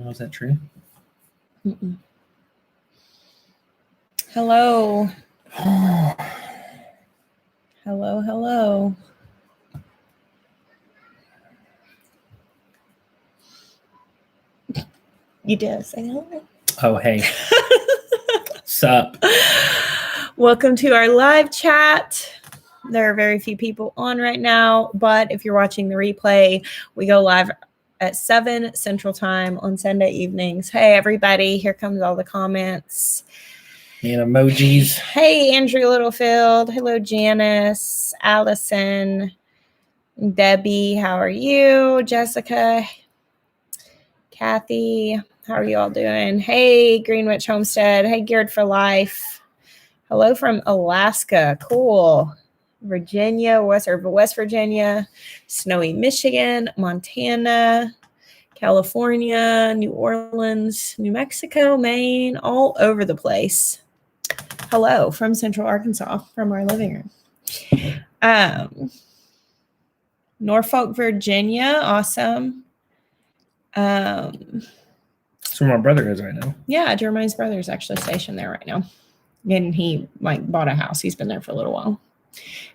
know. Is that true? Mm-mm. Hello. Hello. You did say hello. Oh, hey. Sup? Welcome to our live chat. There are very few people on right now, but if you're watching the replay, we go live at 7 Central Time on Sunday evenings. Hey, everybody. Here comes all the comments. And emojis. Hey, Andrew Littlefield. Hello, Janice, Allison, Debbie. How are you? Jessica, Kathy. How are you all doing? Hey, Greenwich Homestead. Hey, Geared for Life. Hello from Alaska. Cool. Virginia, West Virginia, snowy Michigan, Montana, California, New Orleans, New Mexico, Maine, all over the place. Hello from Central Arkansas, from our living room. Norfolk, Virginia, awesome. That's where my brother is right now. Yeah, Jeremiah's brother is actually stationed there right now. And he bought a house. He's been there for a little while.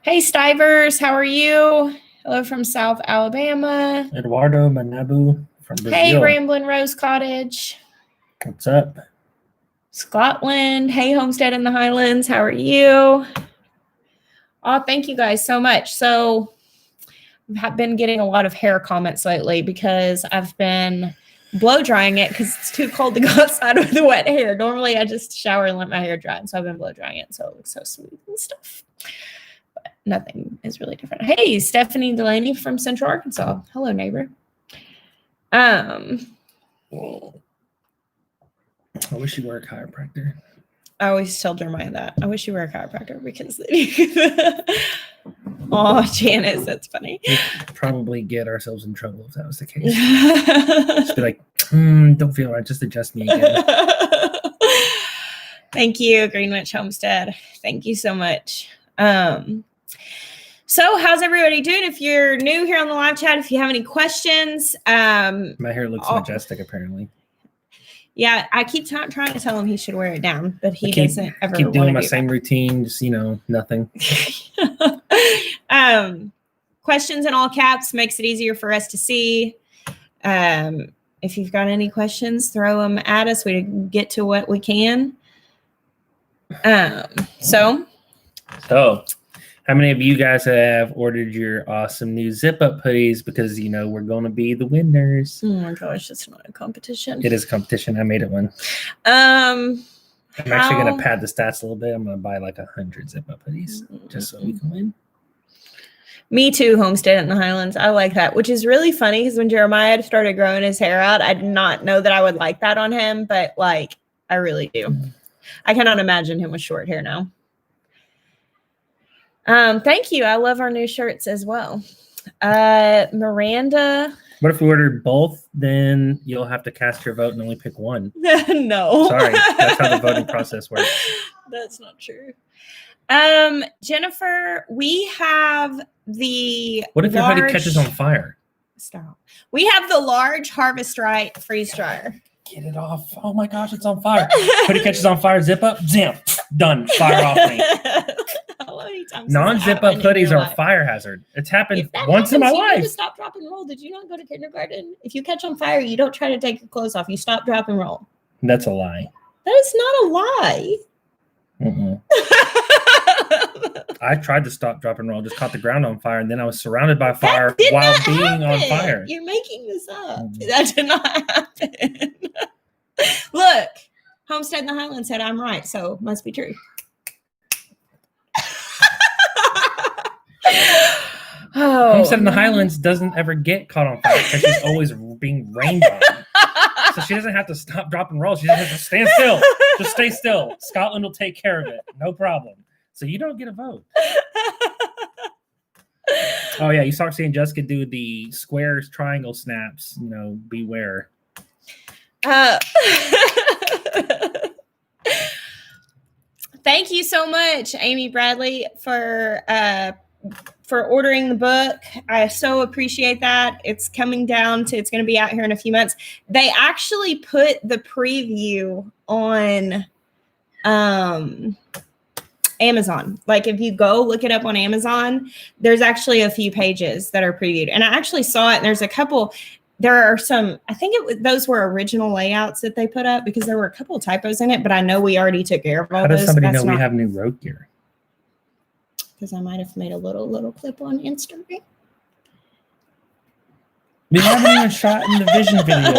Hey, Stivers, how are you? Hello from South Alabama. Eduardo Manabu from Brazil. Hey, Ramblin' Rose Cottage. What's up? Scotland. Hey, Homestead in the Highlands. How are you? Oh, thank you guys so much. So I've been getting a lot of hair comments lately because I've been blow drying it because it's too cold to go outside with the wet hair. Normally I just shower and let my hair dry. And so I've been blow drying it. So it looks so smooth and stuff. But nothing is really different. Hey, Stephanie Delaney from Central Arkansas. Hello, neighbor. I wish you were a chiropractor. I always tell Jeremiah that. I wish you were a chiropractor because oh, Janice, that's funny. We'd probably get ourselves in trouble if that was the case. Just be like, don't feel right. Just adjust me again. Thank you, Greenwich Homestead. Thank you so much. So how's everybody doing? If you're new here on the live chat, if you have any questions. My hair looks majestic, apparently. Yeah, I keep trying to tell him he should wear it down, but he doesn't ever keep doing my same that. routine, just, nothing. Questions in all caps makes it easier for us to see. If you've got any questions, throw them at us. We get to what we can. So how many of you guys have ordered your awesome new zip-up hoodies? Because, we're going to be the winners. Oh, my gosh, it's not a competition. It is a competition. I made it one. I'm actually going to pad the stats a little bit. I'm going to buy 100 zip-up hoodies just so we can win. Me too, Homestead in the Highlands. I like that, which is really funny because when Jeremiah started growing his hair out, I did not know that I would like that on him, but, I really do. I cannot imagine him with short hair now. Thank you. I love our new shirts as well. Miranda. What if we ordered both? Then you'll have to cast your vote and only pick one. No. Sorry. That's how the voting process works. That's not true. Jennifer, we have the What if your hoodie catches on fire? Stop. We have the large Harvest Right freeze dryer. Get it off. Oh my gosh, it's on fire. Hoodie catches on fire, zip up, zam, done. Fire off me. Non-zip up hoodies are a fire hazard. It's happened once in my life. You stop, drop, and roll. Did you not go to kindergarten? If you catch on fire, you don't try to take your clothes off. You stop, drop, and roll. That's a lie. That is not a lie. I tried to stop, drop, and roll. Just caught the ground on fire, and then I was surrounded by fire while being on fire. You're making this up. That did not happen. Look, Homestead in the Highlands said I'm right, so must be true. Homestead in the Highlands doesn't ever get caught on fire because she's always being rained on. So she doesn't have to stop, drop, and roll. She just has to stand still. Just stay still. Scotland will take care of it. No problem. So you don't get a vote. Oh, yeah. You start seeing Jessica do the squares, triangle snaps. Beware. Thank you so much, Amy Bradley, for for ordering the book. I so appreciate that. It's coming down to, it's going to be out here in a few months. They actually put the preview on Amazon. Like if you go look it up on Amazon, there's actually a few pages that are previewed. And I actually saw it, and there's a couple, there are some, I think those were original layouts that they put up, because there were a couple of typos in it, but I know we already took care of all How those. does somebody know we have new road gear? Because I might have made a little clip on Instagram. We haven't even shot in the vision video.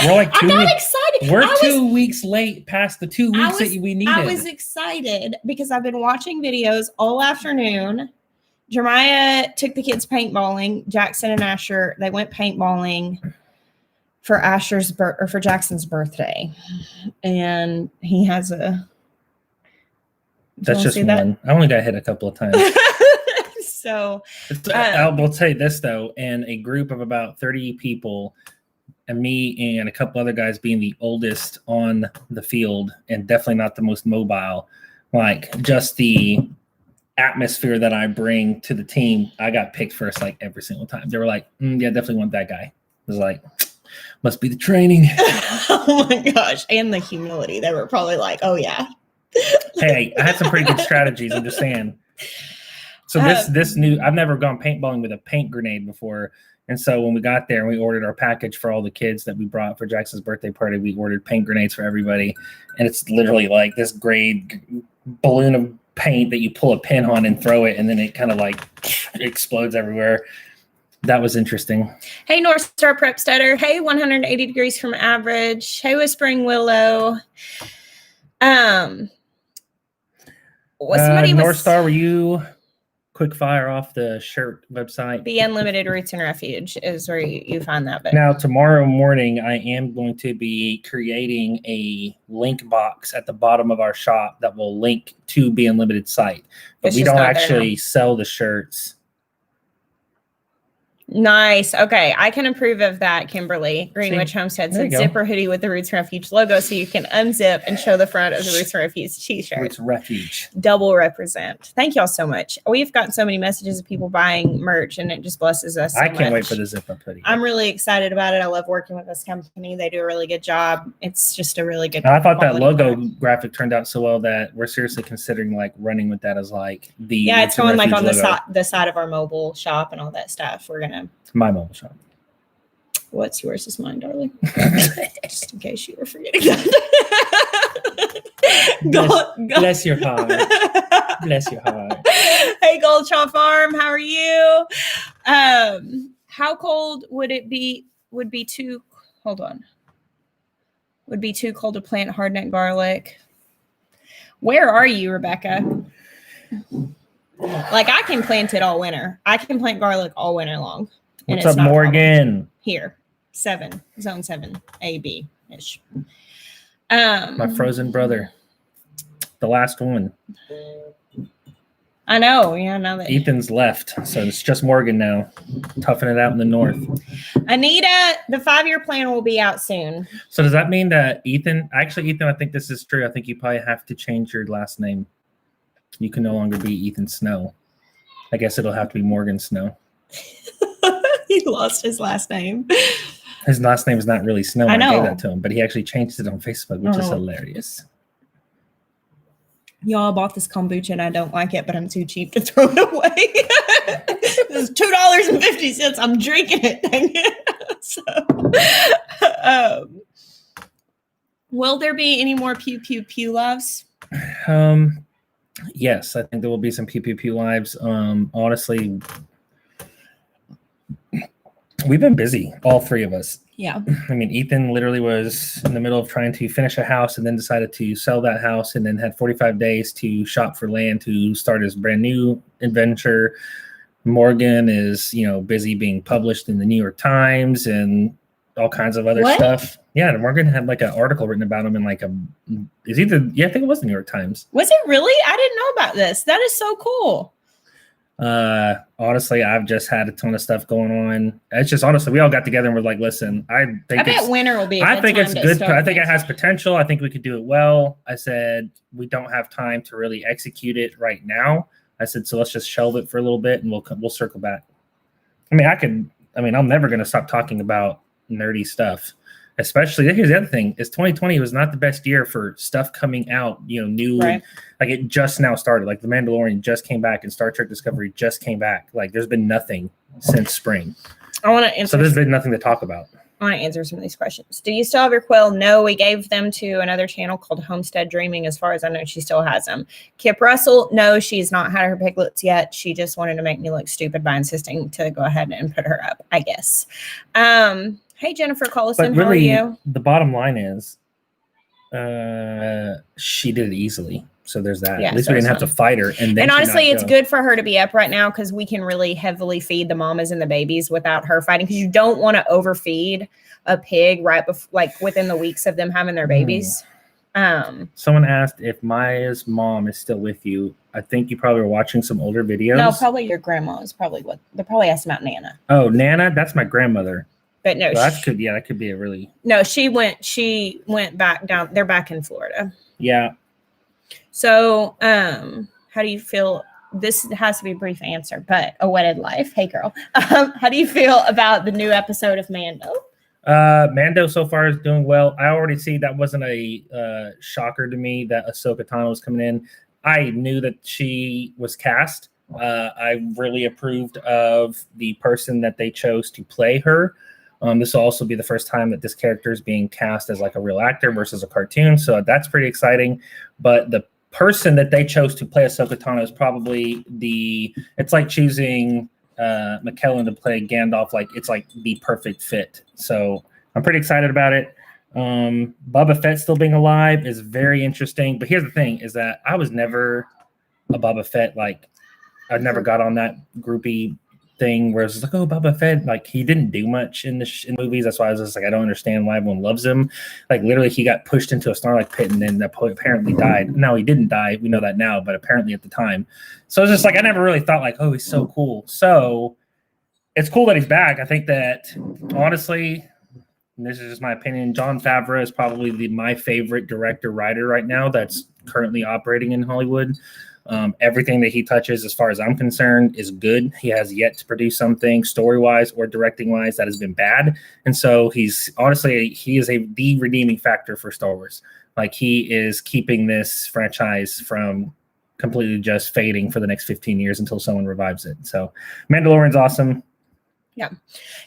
We're like I got excited. We're 2 weeks late past the 2 weeks that we needed. I was excited because I've been watching videos all afternoon. Jeremiah took the kids paintballing. Jackson and Asher, they went paintballing for for Jackson's birthday, and he has a. That's just one. I only got hit a couple of times. So I will tell you this though, and a group of about 30 people, and me and a couple other guys being the oldest on the field, and definitely not the most mobile, like just the atmosphere that I bring to the team, I got picked first like every single time. They were like, yeah, definitely want that guy. I was like, must be the training. Oh my gosh. And the humility. They were probably like, oh yeah. Hey, I had some pretty good strategies. I'm just saying. So this new, I've never gone paintballing with a paint grenade before. And so when we got there and we ordered our package for all the kids that we brought for Jackson's birthday party, we ordered paint grenades for everybody. And it's literally like this gray balloon of paint that you pull a pin on and throw it, and then it kind of like explodes everywhere. That was interesting. Hey, North Star Prep Stutter. Hey, 180 degrees from average. Hey, Whispering Willow. North Star, were you quick fire off the shirt website? The Unlimited Roots and Refuge is where you find that book. Now, tomorrow morning, I am going to be creating a link box at the bottom of our shop that will link to Be Unlimited site. But we don't actually sell the shirts. Nice. Okay. I can approve of that, Kimberly. Greenwich Homestead said zipper hoodie with the Roots and Refuge logo, so you can unzip and show the front of the Roots and Refuge t-shirt. Roots Refuge. Double represent. Thank y'all so much. We've gotten so many messages of people buying merch, and it just blesses us so I can't much. wait for the zip up hoodie. I'm really excited about it. I love working with this company. They do a really good job. It's just a really good. And I thought that logo graphic turned out so well that we're seriously considering like running with that as like the. Yeah, it's going like on the side of our mobile shop and all that stuff. We're gonna. My mobile shop. What's yours is mine, darling. Just in case you were forgetting that. Bless your heart. Bless your heart. Hey, Goldchaw Farm, how are you? How cold would it be? Would be too cold to plant hardneck garlic? Where are you, Rebecca? Like I can plant it all winter. I can plant garlic all winter long. What's up, Morgan? Here, zone 7, AB ish. My frozen brother, the last one. I know. Yeah, now that Ethan's left, so it's just Morgan now, toughing it out in the north. Anita, the 5-year plan will be out soon. So does that mean that Ethan? Actually, Ethan, I think this is true. I think you probably have to change your last name. You can no longer be Ethan Snow. I guess it'll have to be Morgan Snow. He lost his last name. His last name is not really Snow. I know. I gave that to him, but he actually changed it on Facebook, which is hilarious. Y'all bought this kombucha and I don't like it, but I'm too cheap to throw it away. This is $2.50. I'm drinking it. Dang it. So, will there be any more pew pew pew loves? Yes, I think there will be some pew pew pew lives. Honestly, we've been busy, all three of us. Yeah. I mean, Ethan literally was in the middle of trying to finish a house and then decided to sell that house and then had 45 days to shop for land to start his brand new adventure. Morgan is, busy being published in the New York Times and all kinds of other stuff. Yeah, Morgan had like an article written about him in like I think it was the New York Times. Was it really? I didn't know about this. That is so cool. Honestly, I've just had a ton of stuff going on. It's just honestly, we all got together and we're like, listen, I bet winter will be. I think it's good. I think it has potential. I think we could do it well. I said we don't have time to really execute it right now, I said, so let's just shelve it for a little bit and we'll circle back. I mean, I'm never going to stop talking about nerdy stuff. Especially, here's the other thing: is 2020 was not the best year for stuff coming out. New, Right. Like it just now started. Like The Mandalorian just came back, and Star Trek Discovery just came back. Like there's been nothing since spring. I want to answer. So there's been nothing to talk about. I want to answer some of these questions. Do you still have your quill? No, we gave them to another channel called Homestead Dreaming. As far as I know, she still has them. Kip Russell, no, she's not had her piglets yet. She just wanted to make me look stupid by insisting to go ahead and put her up, I guess. Hey, Jennifer Collison, But really, how are you? the bottom line is she did it easily. So there's that. Yeah, At least so we didn't it's have to fight her. And honestly, it's good for her to be up right now because we can really heavily feed the mamas and the babies without her fighting. Because you don't want to overfeed a pig right before, like within the weeks of them having their babies. Someone asked if Maya's mom is still with you. I think you probably were watching some older videos. No, probably your grandma is probably what they're probably asking about. Nana. Oh, Nana, that's my grandmother. But no, So that could be a really. No, she went back down. They're back in Florida. Yeah. So, how do you feel? This has to be a brief answer, but a wedded life. Hey, girl. How do you feel about the new episode of Mando? Mando so far is doing well. I already see that wasn't a shocker to me that Ahsoka Tano was coming in. I knew that she was cast. I really approved of the person that they chose to play her. This will also be the first time that this character is being cast as like a real actor versus a cartoon. So that's pretty exciting. But the person that they chose to play Ahsoka Tano is probably it's like choosing McKellen to play Gandalf. Like it's like the perfect fit. So I'm pretty excited about it. Boba Fett still being alive is very interesting. But here's the thing is that I was never a Boba Fett. Like I never got on that groupie thing where it's like, oh, Boba Fett, like he didn't do much in in movies. That's why I was just like, I don't understand why everyone loves him. Like literally he got pushed into a Snorlax pit and then apparently died. No, he didn't die. We know that now, but apparently at the time. So it's just like, I never really thought like, oh, he's so cool. So it's cool that he's back. I think that honestly, and this is just my opinion, Jon Favreau is probably my favorite director writer right now that's currently operating in Hollywood. Everything that he touches, as far as I'm concerned, is good. He has yet to produce something story-wise or directing-wise that has been bad. And so he is the redeeming factor for Star Wars. Like he is keeping this franchise from completely just fading for the next 15 years until someone revives it. So Mandalorian's awesome. Yeah.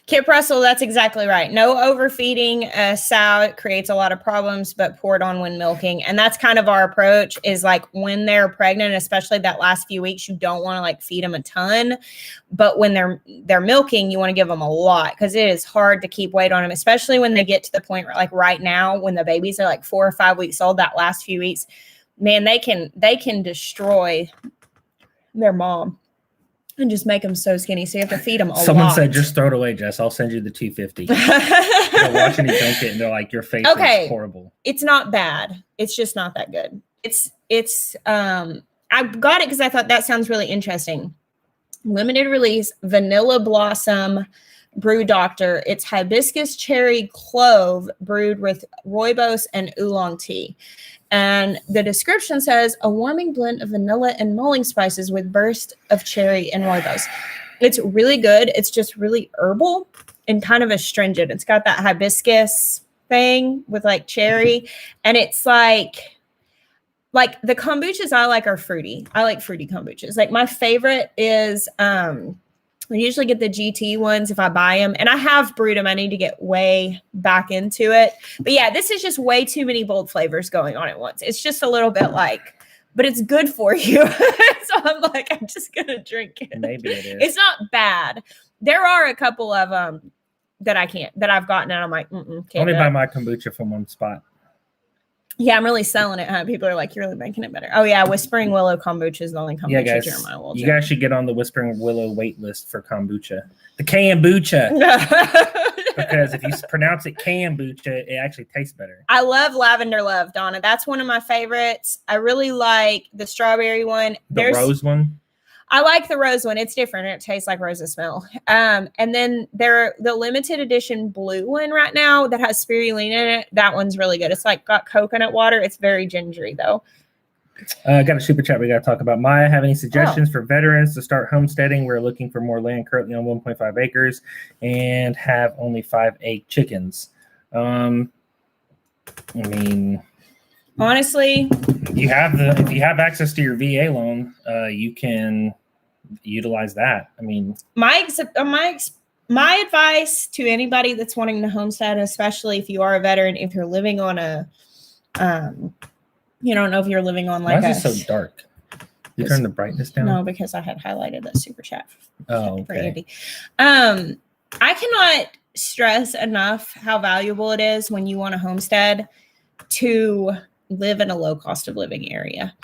Kip Russell, that's exactly right. No overfeeding a sow. It creates a lot of problems, but pour it on when milking. And that's kind of our approach is like when they're pregnant, especially that last few weeks, you don't want to like feed them a ton. But when they're milking, you want to give them a lot because it is hard to keep weight on them, especially when they get to the point where like right now, when the babies are like 4 or 5 weeks old, that last few weeks, man, they can destroy their mom. And just make them so skinny. So you have to feed them a lot. Someone said, just throw it away, Jess. I'll send you the $250. They're watching you drink it and they're like, your face is horrible. It's not bad. It's just not that good. I got it because I thought that sounds really interesting. Limited release, Vanilla Blossom Brew Doctor. It's hibiscus cherry clove brewed with rooibos and oolong tea. And the description says a warming blend of vanilla and mulling spices with burst of cherry and rooibos. It's really good. It's just really herbal and kind of astringent. It's got that hibiscus thing with like cherry. And it's like the kombuchas I like are fruity. I like fruity kombuchas. Like my favorite is I usually get the GT ones if I buy them. And I have brewed them. I need to get way back into it. But yeah, this is just way too many bold flavors going on at once. It's just a little bit but it's good for you. So I'm like, I'm just going to drink it. Maybe it is. It's not bad. There are a couple of that I've gotten and I'm like, can't only buy my kombucha from one spot. Yeah, I'm really selling it, huh? People are like, you're really making it better. Oh, yeah, Whispering Willow kombucha is the only kombucha guys, Jeremiah will you guys should get on the Whispering Willow wait list for kombucha. The kombucha. Because if you pronounce it kombucha, it actually tastes better. I love Lavender Love, Donna. That's one of my favorites. I really like the strawberry one. The rose one? I like the rose one. It's different. It tastes like roses smell. And then the limited edition blue one right now that has spirulina in it. That one's really good. It's like got coconut water. It's very gingery though. Got a super chat we got to talk about. Miah, have any suggestions for veterans to start homesteading? We're looking for more land, currently on 1.5 acres, and have only 5 egg chickens. I mean, honestly, if you have access to your VA loan, you can utilize that. I mean, my advice to anybody that's wanting to homestead, especially if you are a veteran, if you're living on a, you don't know if you're living on like why is it so dark? You turn the brightness down? No, because I had highlighted that super chat for Andy. I cannot stress enough how valuable it is when you want a homestead to live in a low cost of living area.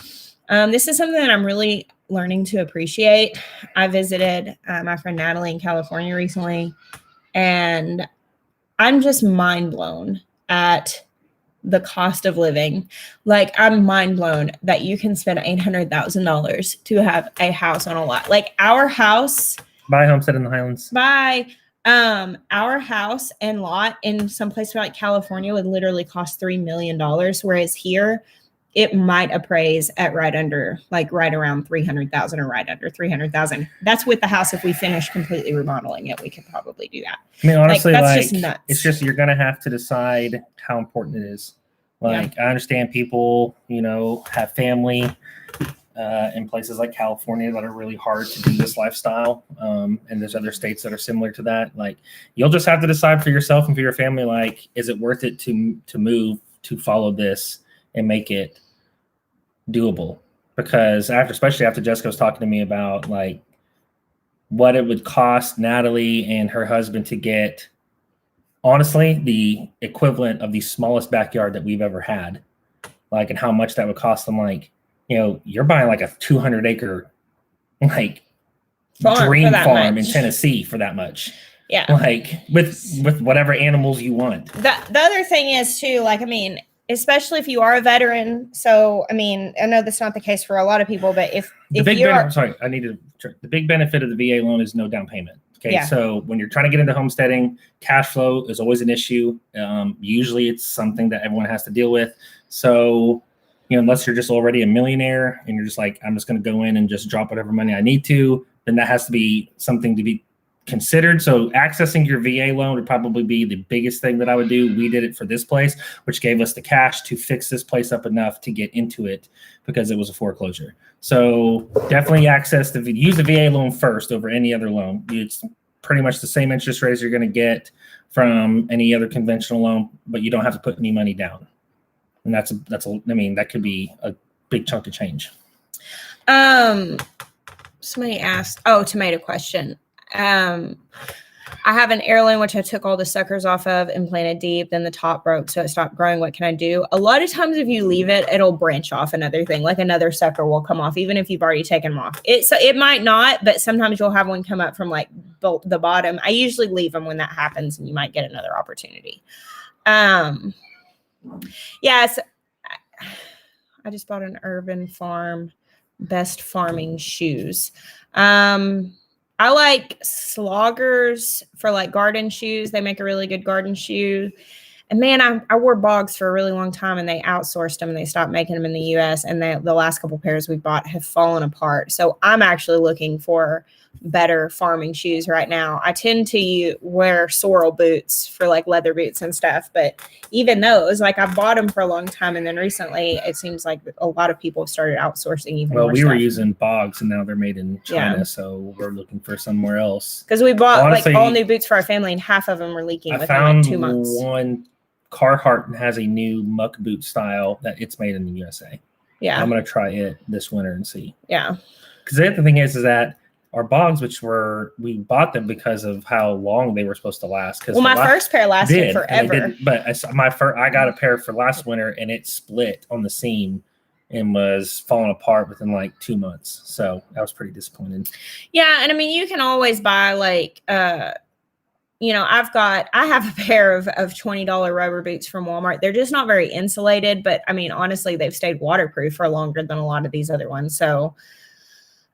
This is something that I'm really learning to appreciate. I visited my friend Natalie in California recently, and I'm just mind blown at the cost of living. Like, I'm mind blown that you can spend $800,000 to have a house on a lot. Like, our house, buy Homestead in the Highlands. Our house and lot in some place like California would literally cost $3 million, whereas here it might appraise at right around 300,000 or right under 300,000. That's with the house. If we finish completely remodeling it, we could probably do that. I mean, honestly, that's just nuts. It's just, you're going to have to decide how important it is. Like, I understand people, have family in places like California that are really hard to do this lifestyle. And there's other states that are similar to that. Like, you'll just have to decide for yourself and for your family, like, is it worth it to move to follow this and make it doable? Because especially after Jessica was talking to me about like what it would cost Natalie and her husband to get, honestly, the equivalent of the smallest backyard that we've ever had, like, and how much that would cost them. Like, you're buying like a 200-acre like dream farm in Tennessee for that much. Yeah, like with whatever animals you want. The other thing is too, like, I mean, especially if you are a veteran. So, I mean, I know that's not the case for a lot of people, but the big benefit of the VA loan is no down payment. Okay. Yeah. So when you're trying to get into homesteading, cash flow is always an issue. Usually it's something that everyone has to deal with. So, unless you're just already a millionaire and you're just like, I'm just going to go in and just drop whatever money I need to, then that has to be something to be considered. So accessing your VA loan would probably be the biggest thing that I would do. We did it for this place, which gave us the cash to fix this place up enough to get into it because it was a foreclosure. So definitely use the VA loan first over any other loan. It's pretty much the same interest rates you're going to get from any other conventional loan, but you don't have to put any money down. And that could be a big chunk of change. Somebody asked, tomato question. I have an heirloom, which I took all the suckers off of and planted deep. Then the top broke, so it stopped growing. What can I do? A lot of times if you leave it, it'll branch off another thing. Like another sucker will come off, even if you've already taken them off. It might not, but sometimes you'll have one come up from like the bottom. I usually leave them when that happens, and you might get another opportunity. Yes. I just bought an Urban Farm Best Farming Shoes. I like Sloggers for like garden shoes. They make a really good garden shoe. And man, I wore Bogs for a really long time, and they outsourced them and they stopped making them in the US. And the last couple pairs we bought have fallen apart. So I'm actually looking for better farming shoes right now. I tend to wear sorrel boots for like leather boots and stuff, but even those, like, I've bought them for a long time, and then recently it seems like a lot of people have started outsourcing even more. We were using Bogs, and now they're made in China, so we're looking for somewhere else. Because we bought like all new boots for our family, and half of them were leaking within like 2 months. One Carhartt has a new muck boot style that it's made in the USA. Yeah, I'm gonna try it this winter and see. Yeah, because the other thing is that our Bogs, we bought them because of how long they were supposed to last. Well, my first pair lasted forever. But I got a pair for last winter, and it split on the seam and was falling apart within like 2 months. So I was pretty disappointed. Yeah, and I mean, you can always buy like, I have a pair of $20 rubber boots from Walmart. They're just not very insulated, but I mean, honestly, they've stayed waterproof for longer than a lot of these other ones. So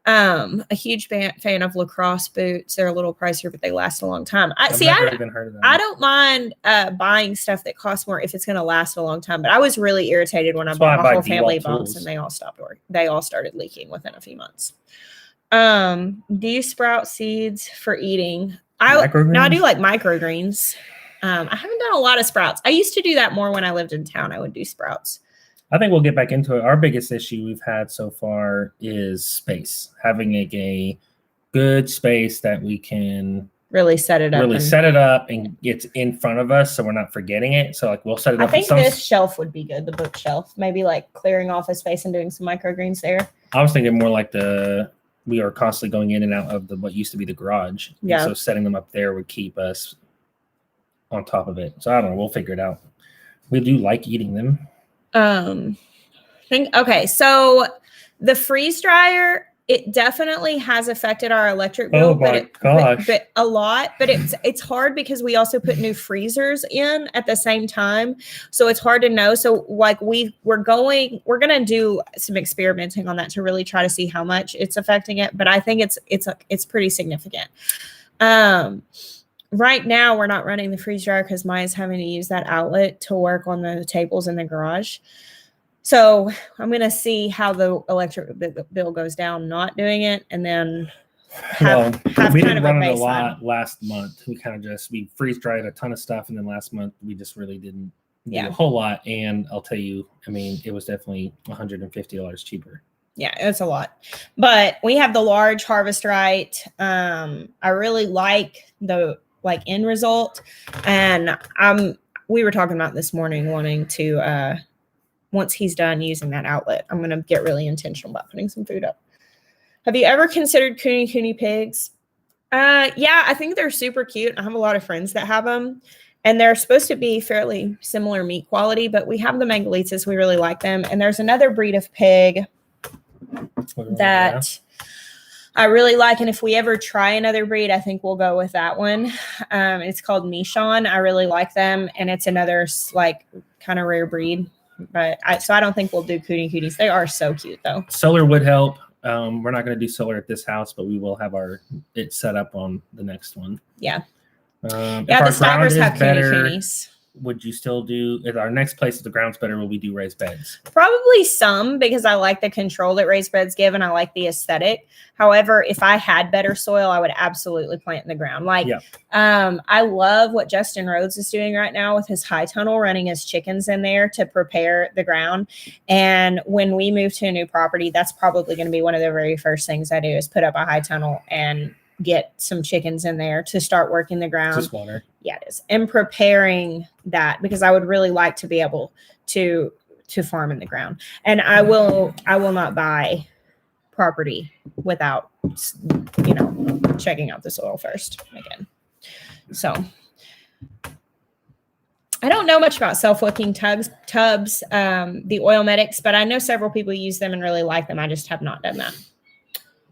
A huge fan of lacrosse boots. They're a little pricier, but they last a long time. I've never even heard of that. I don't mind buying stuff that costs more if it's going to last a long time. But I was really irritated when I bought my whole family bumps and they all stopped working. They all started leaking within a few months. Do you sprout seeds for eating? I do like microgreens. I haven't done a lot of sprouts. I used to do that more when I lived in town. I would do sprouts. I think we'll get back into it. Our biggest issue we've had so far is space. Having a good space that we can really set it up and it's in front of us so we're not forgetting it. So like we'll set it up. I think this shelf would be good, the bookshelf. Maybe like clearing off a space and doing some microgreens there. I was thinking more like we are constantly going in and out of what used to be the garage. Yeah. And so setting them up there would keep us on top of it. So I don't know. We'll figure it out. We do like eating them. Okay, so the freeze dryer, it definitely has affected our electric bill, but a lot. But it's hard because we also put new freezers in at the same time, so it's hard to know. So like we're gonna do some experimenting on that to really try to see how much it's affecting it. But I think it's pretty significant. Right now, we're not running the freeze dryer because Maya's having to use that outlet to work on the tables in the garage. So I'm going to see how the electric bill goes down not doing it, and then we didn't run it a lot last month. We freeze dried a ton of stuff, and then last month we just really didn't do a whole lot. And I'll tell you, I mean, it was definitely $150 cheaper. Yeah, it's a lot. But we have the large Harvest Right. I really like the end result. And we were talking about this morning wanting to, once he's done using that outlet, I'm going to get really intentional about putting some food up. Have you ever considered Kuni pigs? Yeah, I think they're super cute. I have a lot of friends that have them. And they're supposed to be fairly similar meat quality, but we have the Mangalitas. We really like them. And there's another breed of pig that I really like. And if we ever try another breed, I think we'll go with that one. It's called Michon. I really like them. And it's another kind of rare breed. But I don't think we'll do Kunis. They are so cute though. Solar would help. We're not going to do solar at this house, but we will have it set up on the next one. Yeah. If the Stivers have Kunis. Would you still do, if our next place if the ground's better, will we do raised beds? Probably some, because I like the control that raised beds give and I like the aesthetic. However, if I had better soil, I would absolutely plant in the ground. I love what Justin Rhodes is doing right now with his high tunnel, running his chickens in there to prepare the ground. And when we move to a new property, that's probably going to be one of the very first things I do is put up a high tunnel and get some chickens in there to start working the ground. Just water. Yeah, it is. And preparing that, because I would really like to be able to farm in the ground. And I will not buy property without, checking out the soil first again. So I don't know much about self-wicking tubs, the Oil Medics, but I know several people use them and really like them. I just have not done that.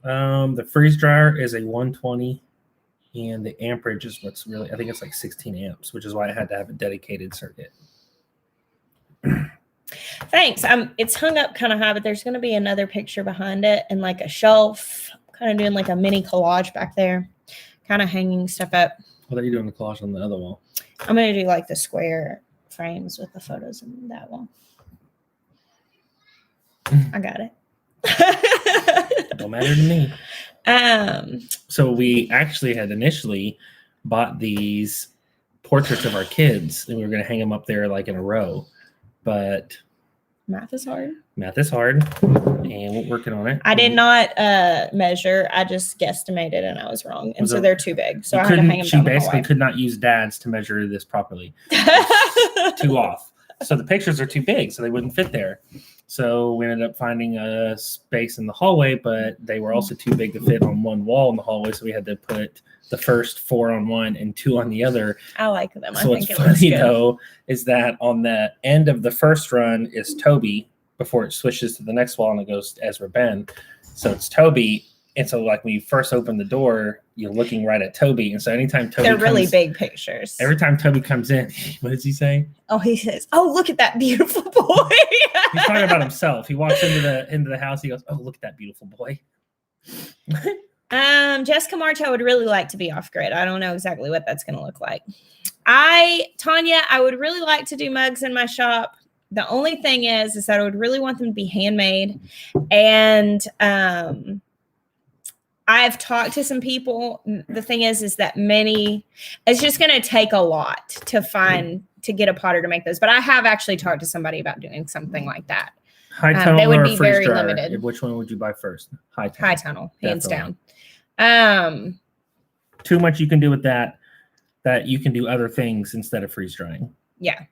The freeze dryer is a 120, and the amperage is what's really, I think it's like 16 amps, which is why I had to have a dedicated circuit. Thanks. It's hung up kind of high, but there's going to be another picture behind it and like a shelf, kind of doing like a mini collage back there, kind of hanging stuff up. What are you doing the collage on the other wall? I'm going to do like the square frames with the photos in that wall. I got it. Don't matter to me. So we actually had initially bought these portraits of our kids, and we were going to hang them up there like in a row, but math is hard, and we're working on it. I did not measure. I just guesstimated, and I was wrong, and so they're too big. So I had to hang them. She basically could not use Dad's to measure this properly. Too off. So the pictures are too big, so they wouldn't fit there. So we ended up finding a space in the hallway, but they were also too big to fit on one wall in the hallway. So we had to put the first 4 on one and 2 on the other. I like them. So what's funny though is that on the end of the first run is Toby before it switches to the next wall and it goes to Ezra Ben. So it's Toby. And so like when you first open the door, you're looking right at Toby. And so anytime Toby they're really big pictures. Every time Toby comes in, what does he say? Oh, he says, "Oh, look at that beautiful boy." He's talking about himself. He walks into the house. He goes, "Oh, look at that beautiful boy." Jessica March, I would really like to be off grid. I don't know exactly what that's going to look like. Tanya, I would really like to do mugs in my shop. The only thing is that I would really want them to be handmade. And I've talked to some people. The thing is that it's just going to take a lot to get a potter to make those. But I have actually talked to somebody about doing something like that. High tunnel they would or be freeze very dryer? limited. Which one would you buy first? High tunnel. High tunnel, hands Definitely. down. Too much you can do with that you can do other things instead of freeze drying. Yeah.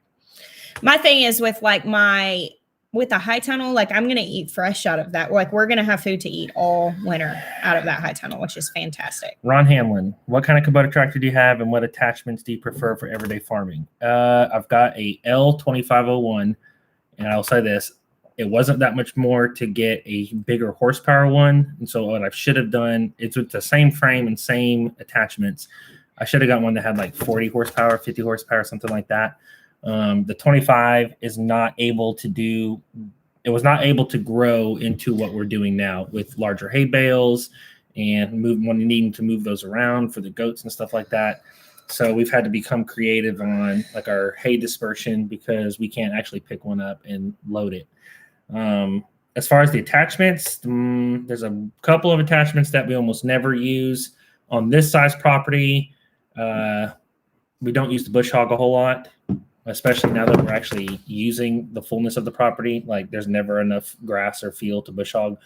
My thing is with the high tunnel, like I'm going to eat fresh out of that. Like we're going to have food to eat all winter out of that high tunnel, which is fantastic. Ron Hamlin, what kind of Kubota tractor do you have and what attachments do you prefer for everyday farming? I've got a L2501, and I'll say this, it wasn't that much more to get a bigger horsepower one. And so what I should have done, it's with the same frame and same attachments. I should have got one that had like 40 horsepower, 50 horsepower, something like that. The 25 is not able to grow into what we're doing now with larger hay bales and needing to move those around for the goats and stuff like that. So we've had to become creative on like our hay dispersion because we can't actually pick one up and load it. As far as the attachments, there's a couple of attachments that we almost never use on this size property. We don't use the bush hog a whole lot, especially now that we're actually using the fullness of the property. Like there's never enough grass or field to bush hog.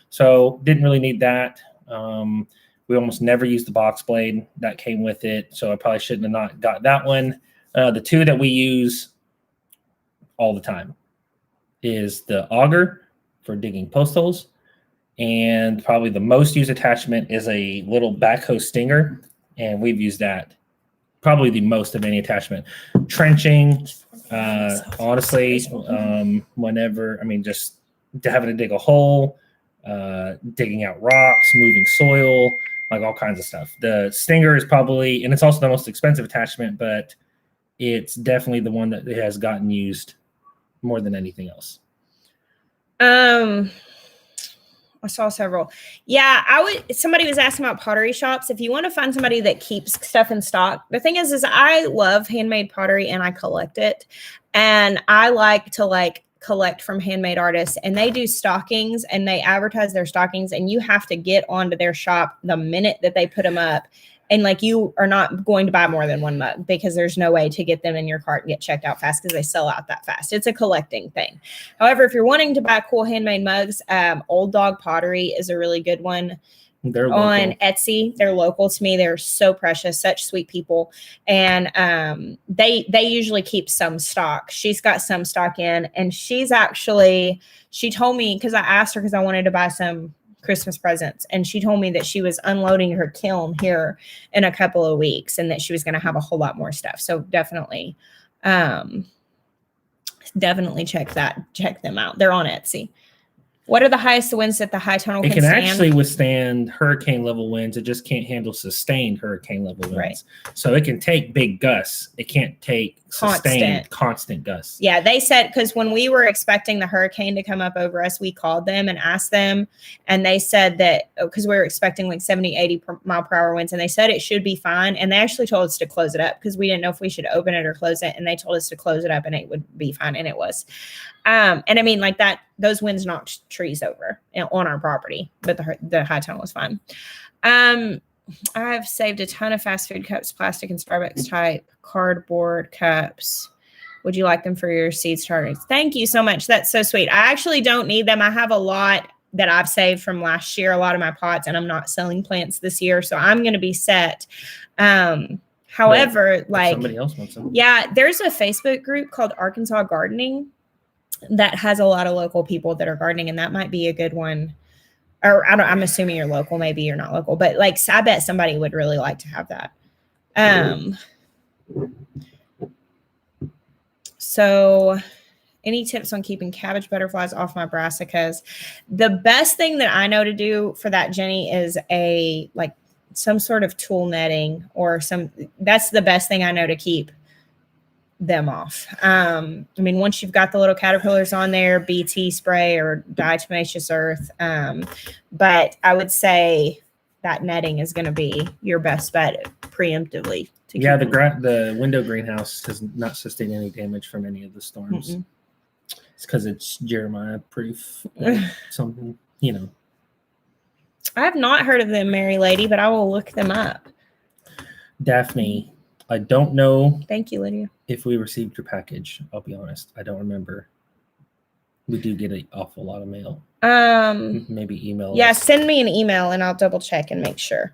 So didn't really need that. We almost never use the box blade that came with it. So I probably shouldn't have not got that one. The two that we use all the time is the auger for digging post holes. And probably the most used attachment is a little backhoe stinger. And we've used that probably the most of any attachment. Trenching, honestly, whenever, just having to dig a hole, digging out rocks, moving soil, like all kinds of stuff. The stinger is probably, and it's also the most expensive attachment, but it's definitely the one that has gotten used more than anything else. I saw several. Yeah, somebody was asking about pottery shops. If you want to find somebody that keeps stuff in stock, the thing is I love handmade pottery and I collect it. And I like to collect from handmade artists, and they do stockings and they advertise their stockings, and you have to get onto their shop the minute that they put them up. And you are not going to buy more than one mug because there's no way to get them in your cart and get checked out fast because they sell out that fast. It's a collecting thing. However, if you're wanting to buy cool handmade mugs, Old Dog Pottery is a really good one. They're on Etsy. They're local to me. They're so precious, such sweet people. And they usually keep some stock. She's got some stock in, and she told me, because I asked her because I wanted to buy some Christmas presents, and she told me that she was unloading her kiln here in a couple of weeks and that she was going to have a whole lot more stuff. So definitely check them out. They're on Etsy. What are the highest winds that the high tunnel can stand? It can actually withstand hurricane level winds. It just can't handle sustained hurricane level winds. Right. So it can take big gusts. It can't take sustained constant gusts. Yeah, they said, because when we were expecting the hurricane to come up over us, we called them and asked them, and they said that, because we were expecting like 70, 80 mile per hour winds, and they said it should be fine. And they actually told us to close it up because we didn't know if we should open it or close it. And they told us to close it up and it would be fine. And it was. And like that, those winds knocked trees over on our property, but the high tunnel was fine. I've saved a ton of fast food cups, plastic and Starbucks type cardboard cups. Would you like them for your seed starters? Thank you so much. That's so sweet. I actually don't need them. I have a lot that I've saved from last year, a lot of my pots, and I'm not selling plants this year, so I'm going to be set. However, somebody else wants them. Yeah, there's a Facebook group called Arkansas Gardening that has a lot of local people that are gardening, and that might be a good one. Or I'm assuming you're local, maybe you're not local, but I bet somebody would really like to have that. So any tips on keeping cabbage butterflies off my brassicas? The best thing that I know to do for that, Jenny, is some sort of tool netting or that's the best thing I know to keep them off. I mean, once you've got the little caterpillars on there, BT spray or diatomaceous earth. But I would say that netting is going to be your best bet preemptively. The window greenhouse has not sustained any damage from any of the storms. Mm-mm. It's because it's Jeremiah proof. Something, I have not heard of them, Mary Lady, but I will look them up. Daphne, I don't know. Thank you, Lydia. If we received your package, I'll be honest, I don't remember. We do get an awful lot of mail. Maybe email. Yeah, send me an email and I'll double check and make sure.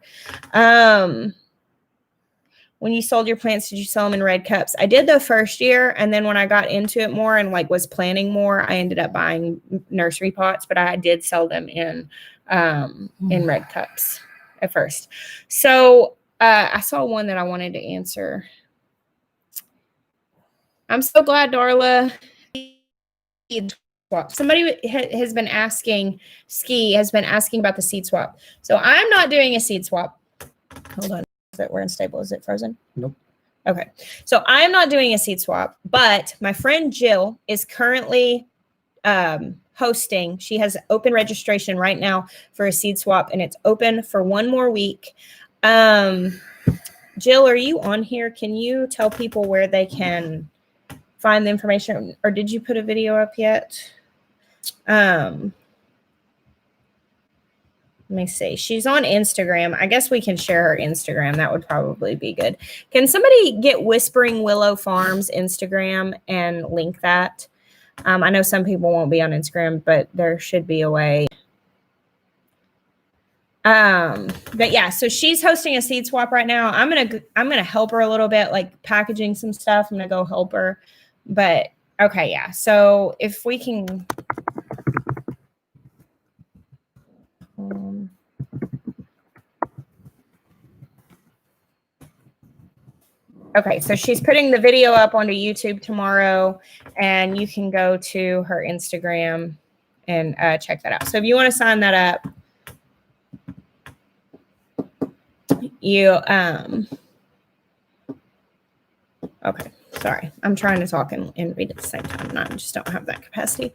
When you sold your plants, did you sell them in red cups? I did the first year, and then when I got into it more and was planning more, I ended up buying nursery pots, but I did sell them in red cups at first. So I saw one that I wanted to answer. I'm so glad, Darla. Somebody has been asking, Ski has been asking about the seed swap. So I'm not doing a seed swap. Hold on. We're unstable. Is it frozen? Nope. Okay. So I'm not doing a seed swap, but my friend Jill is currently hosting. She has open registration right now for a seed swap, and it's open for one more week. Jill, are you on here? Can you tell people where they can find the information, or did you put a video up yet? Let me see. She's on Instagram. I guess we can share her Instagram. That would probably be good. Can somebody get Whispering Willow Farms Instagram and link that? I know some people won't be on Instagram, but there should be a way. But yeah, so she's hosting a seed swap right now. I'm gonna help her a little bit, packaging some stuff. I'm gonna go help her. But okay, yeah. So if we can. Okay, so she's putting the video up onto YouTube tomorrow, and you can go to her Instagram and check that out. So if you want to sign that up, you okay, sorry, I'm trying to talk and read at the same time, and I just don't have that capacity.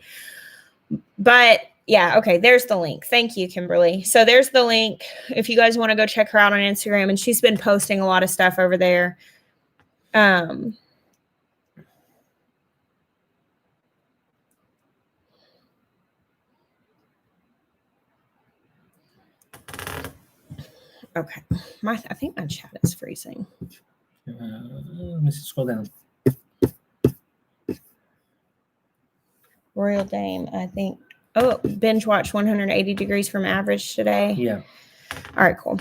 But yeah, okay, there's the link. Thank you, Kimberly. So there's the link if you guys want to go check her out on Instagram, and she's been posting a lot of stuff over there. Okay, I think my chat is freezing. Let me scroll down. Royal Dame, I think. Oh, binge watch 180 degrees from average today. Yeah. All right, cool.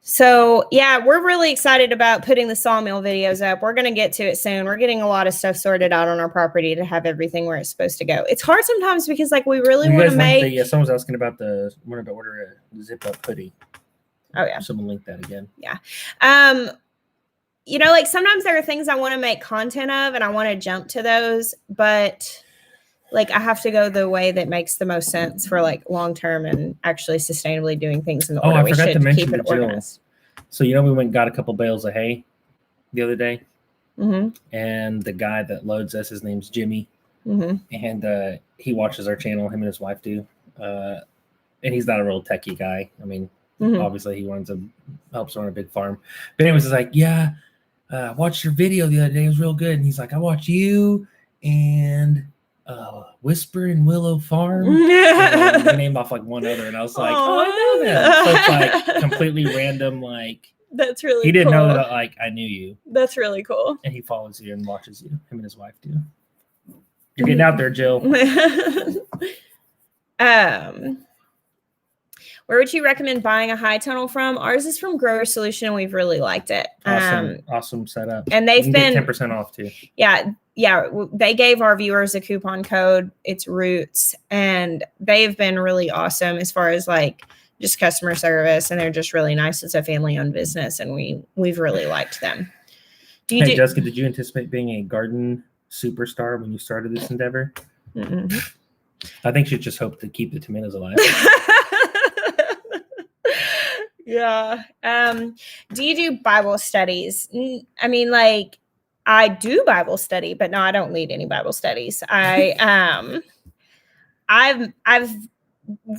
So yeah, we're really excited about putting the sawmill videos up. We're going to get to it soon. We're getting a lot of stuff sorted out on our property to have everything where it's supposed to go. It's hard sometimes because we really want to make. Yeah, someone's asking about wanted to order a zip up hoodie. Oh yeah. Someone linked that again. Yeah. Sometimes there are things I want to make content of and I want to jump to those, but I have to go the way that makes the most sense for long term and actually sustainably doing things in the order we should to keep it organized. So we went and got a couple bales of hay the other day, mm-hmm. and the guy that loads us, his name's Jimmy, mm-hmm. and he watches our channel. Him and his wife do, and he's not a real techie guy. I mean, mm-hmm. obviously he helps run a big farm. But anyways, it's yeah, watched your video the other day. It was real good. And he's like, I watched you and Whispering Willow Farm. And I named off one other, and I was like, oh, I know that. So it's completely random. That's really. He didn't know that I knew you. That's really cool. And he follows you and watches you. Him and his wife do. You're getting out there, Jill. Where would you recommend buying a high tunnel from? Ours is from Grower Solution, and we've really liked it. Awesome setup. And they've been 10% off too. Yeah. They gave our viewers a coupon code. It's Roots, and they've been really awesome as far as just customer service, and they're just really nice. It's a family-owned business, and we've really liked them. Jessica, did you anticipate being a garden superstar when you started this endeavor? Mm-mm. I think she just hoped to keep the tomatoes alive. Yeah. Do you do Bible studies? I mean, I do Bible study, but no, I don't lead any Bible studies. I've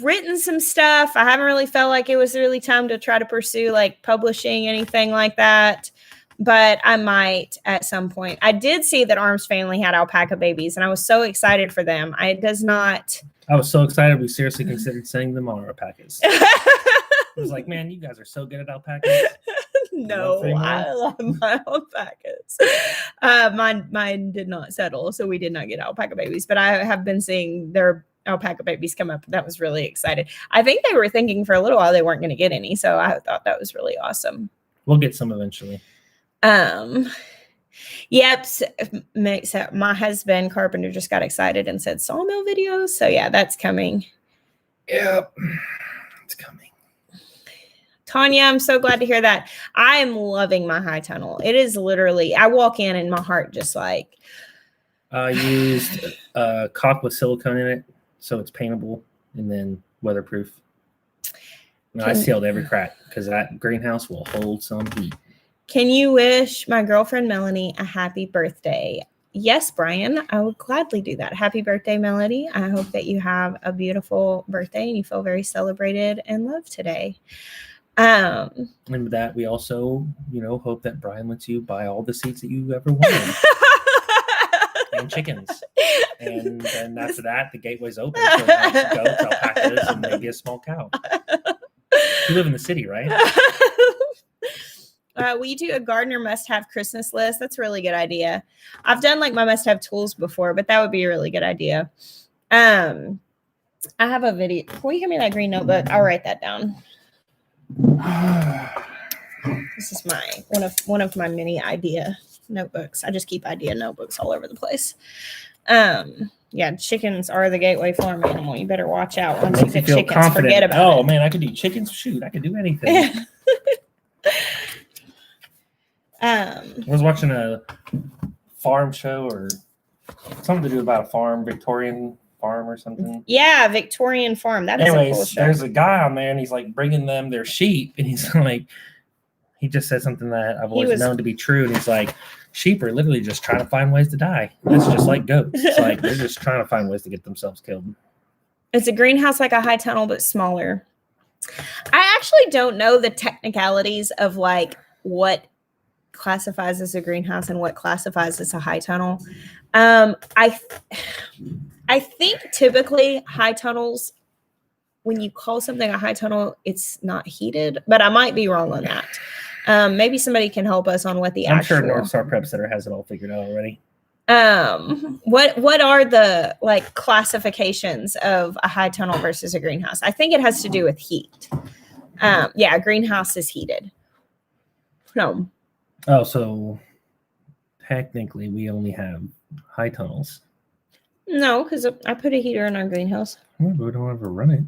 written some stuff. I haven't really felt like it was really time to try to pursue like publishing anything like that, but I might at some point. I did see that Arm's family had alpaca babies, and I was so excited for them. I was so excited. We seriously considered sending them our alpacas. It was like, man, you guys are so good at alpacas. No, I love my alpacas. Mine did not settle, so we did not get alpaca babies. But I have been seeing their alpaca babies come up. That was really excited. I think they were thinking for a little while they weren't going to get any, so I thought that was really awesome. We'll get some eventually. Yep. So my husband Carpenter just got excited and said sawmill videos. So yeah, that's coming. Yep, it's coming. Tanya, I'm so glad to hear that. I am loving my high tunnel. It is literally, I walk in and my heart just like. I used caulk with silicone in it, so it's paintable and then weatherproof. And I sealed every crack because that greenhouse will hold some heat. Can you wish my girlfriend Melanie a happy birthday? Yes, Brian, I would gladly do that. Happy birthday, Melody. I hope that you have a beautiful birthday and you feel very celebrated and loved today. And with that, we also, hope that Brian lets you buy all the seeds that you ever wanted. And chickens. And then after that, the gateway's open. So goats, alpacas, and maybe a small cow. You live in the city, right? We do a gardener must-have Christmas list. That's a really good idea. I've done like my must-have tools before, but that would be a really good idea. I have a video. Will you give me that green notebook? I'll write that down. This is one of my mini idea notebooks. I just keep idea notebooks all over the place. Yeah, chickens are the gateway farm animal. You better watch out. Once you get chickens, confident. Forget about it. Oh man, I could eat chickens. Shoot, I could do anything. I was watching a farm show or something to do about a farm, Victorian farm or something. Yeah, Victorian farm. That is a cool show. There's a guy on there and he's like bringing them their sheep, and he's like, he just said something that I've always known to be true, and he's like, sheep are literally just trying to find ways to die. It's just like goats. It's like they're just trying to find ways to get themselves killed. It's a greenhouse like a high tunnel, but smaller. I actually don't know the technicalities of like what classifies as a greenhouse and what classifies as a high tunnel. I think typically high tunnels, when you call something a high tunnel, it's not heated, but I might be wrong on that. Maybe somebody can help us on what the actual. I'm sure North Star Prep Center has it all figured out already. What are the like classifications of a high tunnel versus a greenhouse? I think it has to do with heat. Yeah, a greenhouse is heated. No. Oh, so technically we only have high tunnels. No, because I put a heater in our greenhouse. We don't ever run it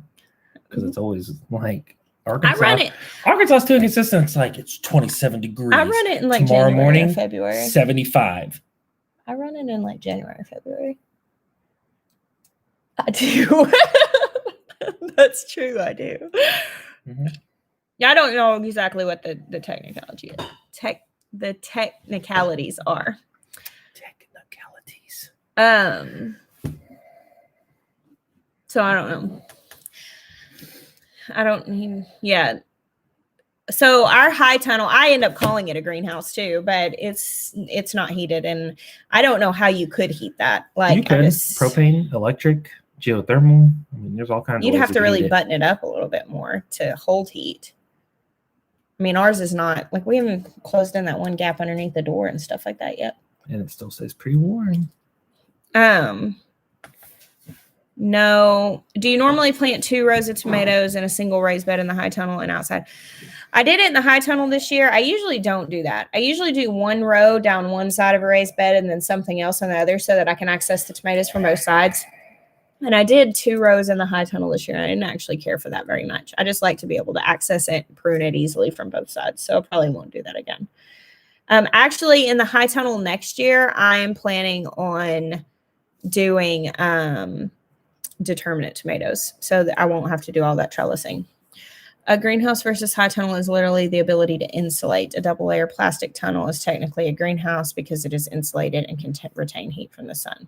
because it's always like Arkansas. I run it. Arkansas too consistent. It's like it's 27 degrees. I run it in like tomorrow January morning, or February. 75. I run it in like January, February. I do. That's true. I do. Mm-hmm. Yeah, I don't know exactly what the technicality is. The technicalities are. Technicalities. So I don't know. Yeah. So our high tunnel, I end up calling it a greenhouse too, but it's not heated, and I don't know how you could heat that. Like you could propane, electric, geothermal. I mean, there's all kinds. You'd of have to really button it up a little bit more to hold heat. I mean, ours is not like we haven't closed in that one gap underneath the door and stuff like that yet. And it still stays pretty warm. No. Do you normally plant 2 rows of tomatoes in a single raised bed in the high tunnel and outside? I did it in the high tunnel this year. I usually don't do that. I usually do 1 row down one side of a raised bed and then something else on the other so that I can access the tomatoes from both sides. And I did 2 rows in the high tunnel this year. I didn't actually care for that very much. I just like to be able to access it and prune it easily from both sides. So I probably won't do that again. Actually, in the high tunnel next year, I am planning on doing determinate tomatoes so that I won't have to do all that trellising. A greenhouse versus high tunnel is literally the ability to insulate. A double layer plastic tunnel is technically a greenhouse because it is insulated and can retain heat from the sun.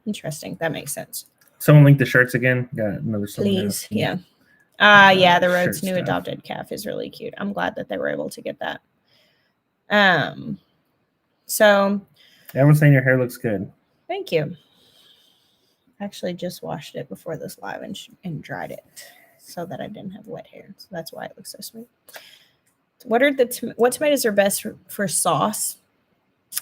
Interesting. That makes sense. Someone link the shirts again. Got another. Please. Yeah. Yeah. The Rhodes new stuff. adopted calf is really cute. I'm glad that they were able to get that. So. Everyone's saying your hair looks good. Thank you. Actually, just washed it before this live and dried it so that I didn't have wet hair. So that's why it looks so sweet. What tomatoes are best for sauce?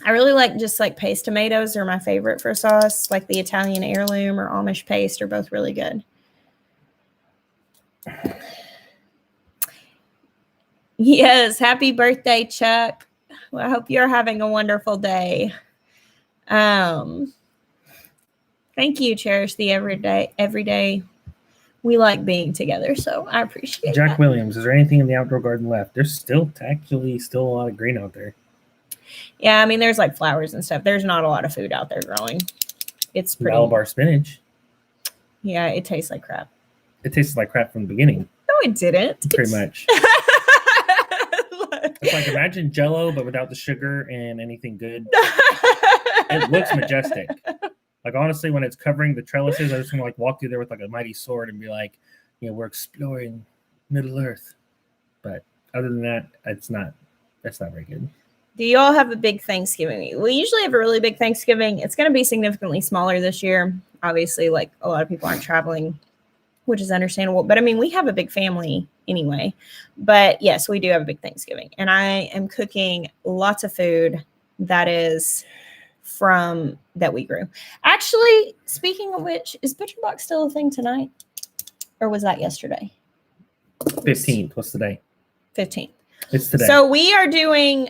I really like just like paste tomatoes are my favorite for sauce. Like the Italian heirloom or Amish paste are both really good. Yes, happy birthday, Chuck. Well, I hope you're having a wonderful day. Thank you, Cherish the everyday. We like being together, so I appreciate Jack that. Williams, is there anything in the outdoor garden left? There's still a lot of green out there. Yeah, I mean, there's like flowers and stuff. There's not a lot of food out there growing. It's pretty. Malabar spinach. Yeah, it tastes like crap. It tastes like crap from the beginning. No, it didn't. Pretty much. It's like imagine Jell-O, but without the sugar and anything good. It looks majestic. Like honestly, when it's covering the trellises, I just want to like walk through there with like a mighty sword and be like, we're exploring Middle Earth. But other than that, that's not very good. Do you all have a big Thanksgiving? We usually have a really big Thanksgiving. It's going to be significantly smaller this year. Obviously, like a lot of people aren't traveling, which is understandable. But I mean, we have a big family anyway. But yes, we do have a big Thanksgiving. And I am cooking lots of food that is that we grew. Actually, speaking of which, is Butcher Box still a thing tonight? Or was that yesterday? 15th. What's the day? 15th. It's today. So we are doing,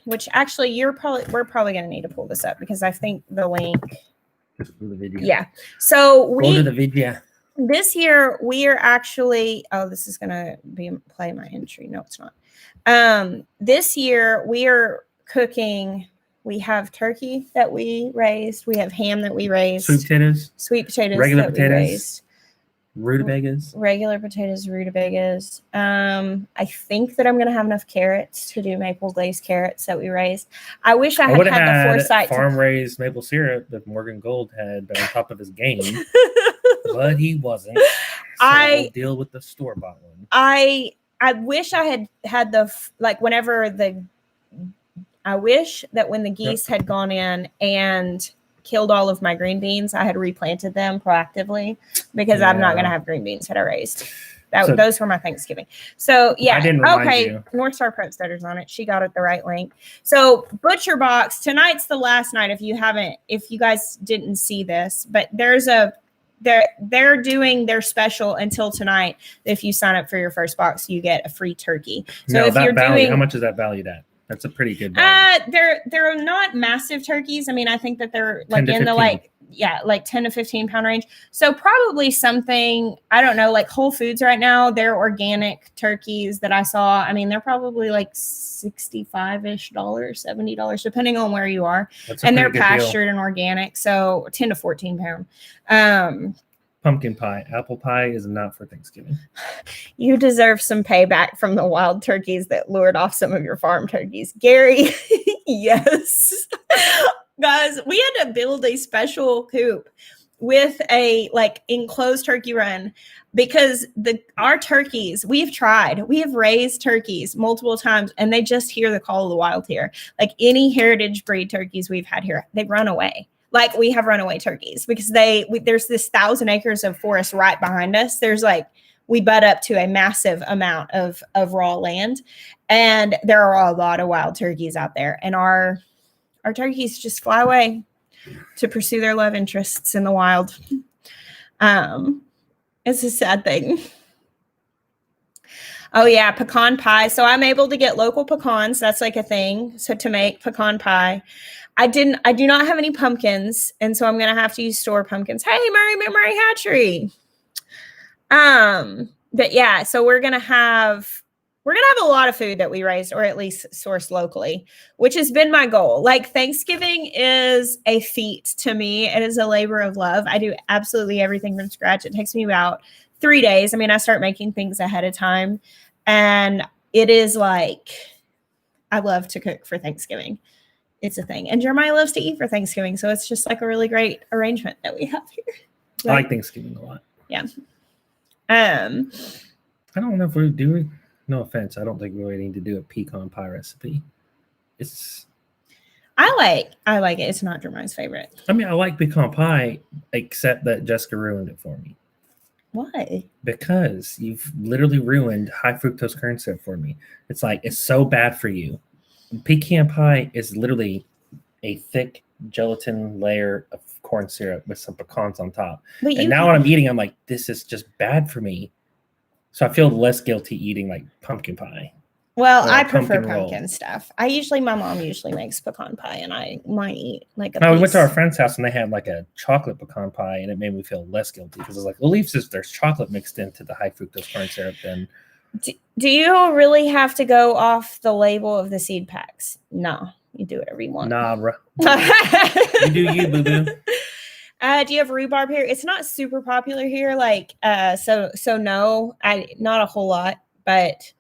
which actually we're probably going to need to pull this up because I think the link. Just for the video. Yeah. So go to the video. This year we are actually, this is going to play my entry. No, it's not. This year we are cooking. We have turkey that we raised. We have ham that we raised. Sweet potatoes. Regular that potatoes. We raised. Rutabagas. Regular potatoes, rutabagas. I think that I'm going to have enough carrots to do maple glazed carrots that we raised. I wish I had the foresight. Farm-raised maple syrup that Morgan Gold had been on top of his game, but he wasn't. So we'll deal with the store-bought one. I wish I had I wish that when the geese had gone in and killed all of my green beans, I had replanted them proactively because I'm not going to have green beans that I raised. Those were my Thanksgiving. So yeah. I didn't remind you. North Star Prep Stutters on it. She got it the right link. So Butcher Box, tonight's the last night. If you guys didn't see this, but they're doing their special until tonight. If you sign up for your first box, you get a free turkey. So how much is that valued at? That's a pretty good value. They're not massive turkeys. I mean, I think that they're like in the 10 to 15 pound range. So probably something, I don't know, like Whole Foods right now, they're organic turkeys that I saw. I mean, they're probably like $65-ish, $70, depending on where you are. And they're pastured and organic. So 10 to 14 pound. Pumpkin pie. Apple pie is not for Thanksgiving. You deserve some payback from the wild turkeys that lured off some of your farm turkeys. Gary, yes. Guys, we had to build a special coop with a enclosed turkey run because our turkeys, we have raised turkeys multiple times and they just hear the call of the wild here. Like any heritage breed turkeys we've had here, they run away. Like we have runaway turkeys because there's this 1,000 acres of forest right behind us. We butt up to a massive amount of raw land and there are a lot of wild turkeys out there and our turkeys just fly away to pursue their love interests in the wild. It's a sad thing. Oh yeah, pecan pie. So I'm able to get local pecans. That's like a thing. So to make pecan pie, I do not have any pumpkins, and so I'm gonna have to use store pumpkins. Hey, Murray Hatchery. But yeah, so we're gonna have a lot of food that we raised or at least sourced locally, which has been my goal. Like Thanksgiving is a feat to me. It is a labor of love. I do absolutely everything from scratch. It takes me about 3 days. I mean, I start making things ahead of time, and it is like, I love to cook for Thanksgiving. It's a thing. And Jeremiah loves to eat for Thanksgiving. So it's just like a really great arrangement that we have here. I like Thanksgiving a lot. Yeah. I don't know if we do. No offense. I don't think we really need to do a pecan pie recipe. I like it. It's not Jeremiah's favorite. I mean, I like pecan pie, except that Jessica ruined it for me. Why? Because you've literally ruined high fructose corn syrup for me. It's like, it's so bad for you. Pecan pie is literally a thick gelatin layer of corn syrup with some pecans on top. And now when I'm eating, I'm like, this is just bad for me. So I feel less guilty eating like pumpkin pie. Well, I prefer pumpkin stuff. My mom usually makes pecan pie, and I might eat like a piece. We went to our friend's house, and they had like a chocolate pecan pie, and it made me feel less guilty because it's like, well, at least if there's chocolate mixed into the high fructose corn syrup, then. Do you really have to go off the label of the seed packs? No, you do whatever you want. Nah, bro. You do you, boo-boo. Do you have rhubarb here? It's not super popular here. Like, so no, not a whole lot, but.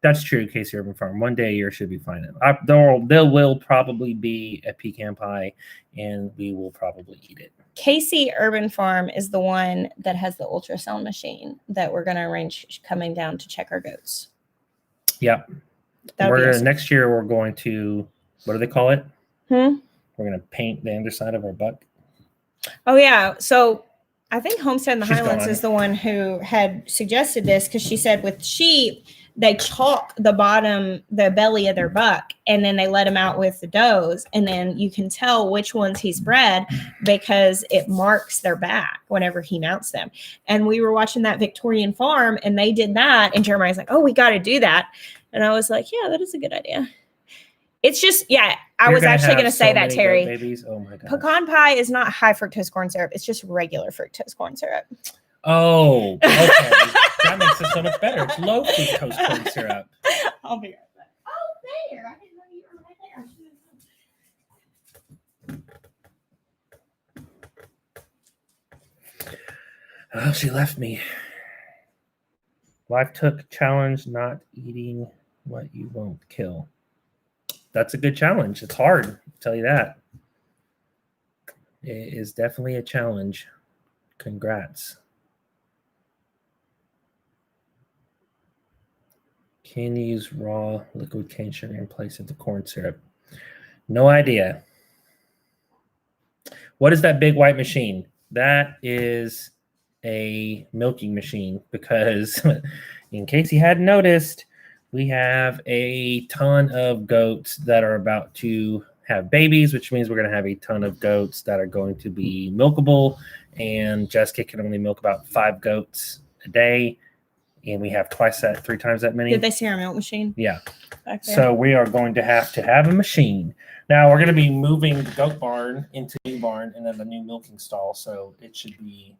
That's true, Casey Urban Farm. One day a year should be fine. There will probably be a pecan pie, and we will probably eat it. Casey Urban Farm is the one that has the ultrasound machine that we're going to arrange coming down to check our goats. Yep. Awesome. Next year, we're going to, what do they call it? We're going to paint the underside of our buck. Oh, yeah. So I think Homestead in the Highlands is the one who had suggested this, because she said with sheep, they chalk the belly of their buck, and then they let him out with the does. And then you can tell which ones he's bred because it marks their back whenever he mounts them. And we were watching that Victorian farm, and they did that. And Jeremiah's like, oh, we got to do that. And I was like, yeah, that is a good idea. It's just, I was actually going to say that, Terry. Babies. Oh my God. Pecan pie is not high fructose corn syrup. It's just regular fructose corn syrup. Oh, okay. That makes it so much better. It's low fructose corn syrup. I'll be right back. Oh, there. I didn't know you were right there. Oh, she left me. Life took challenge, not eating what you won't kill. That's a good challenge. It's hard, I'll tell you that. It is definitely a challenge. Congrats. Can you use raw liquid cane sugar in place of the corn syrup? No idea. What is that big white machine? That is a milking machine, because in case you hadn't noticed, we have a ton of goats that are about to have babies, which means we're going to have a ton of goats that are going to be milkable. And Jessica can only milk about 5 goats a day. And we have 3 times that many. Did they see our milk machine? Yeah. So we are going to have a machine. Now we're going to be moving the goat barn into the new barn and then the new milking stall. So it should be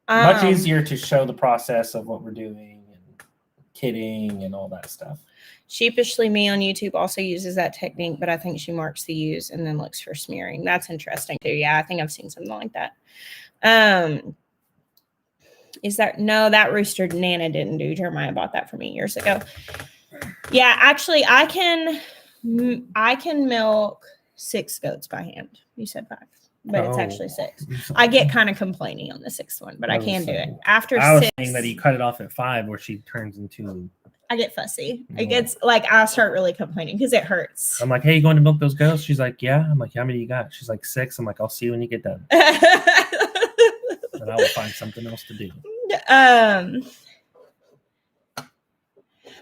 much easier to show the process of what we're doing and kidding and all that stuff. Sheepishly Me on YouTube also uses that technique, but I think she marks the ewes and then looks for smearing. That's interesting too. Yeah, I think I've seen something like that. That rooster Nana didn't do. Jeremiah bought that for me years ago. Yeah, actually, I can milk 6 goats by hand. You said 5, but it's actually 6. I get kind of complaining on the 6th one, but I can do it. After 6, I was saying that you cut it off at 5, where she turns into. I get fussy. It gets like, I start really complaining because it hurts. I'm like, hey, you going to milk those goats? She's like, yeah. I'm like, how many you got? She's like, 6. I'm like, I'll see you when you get done. And I will find something else to do.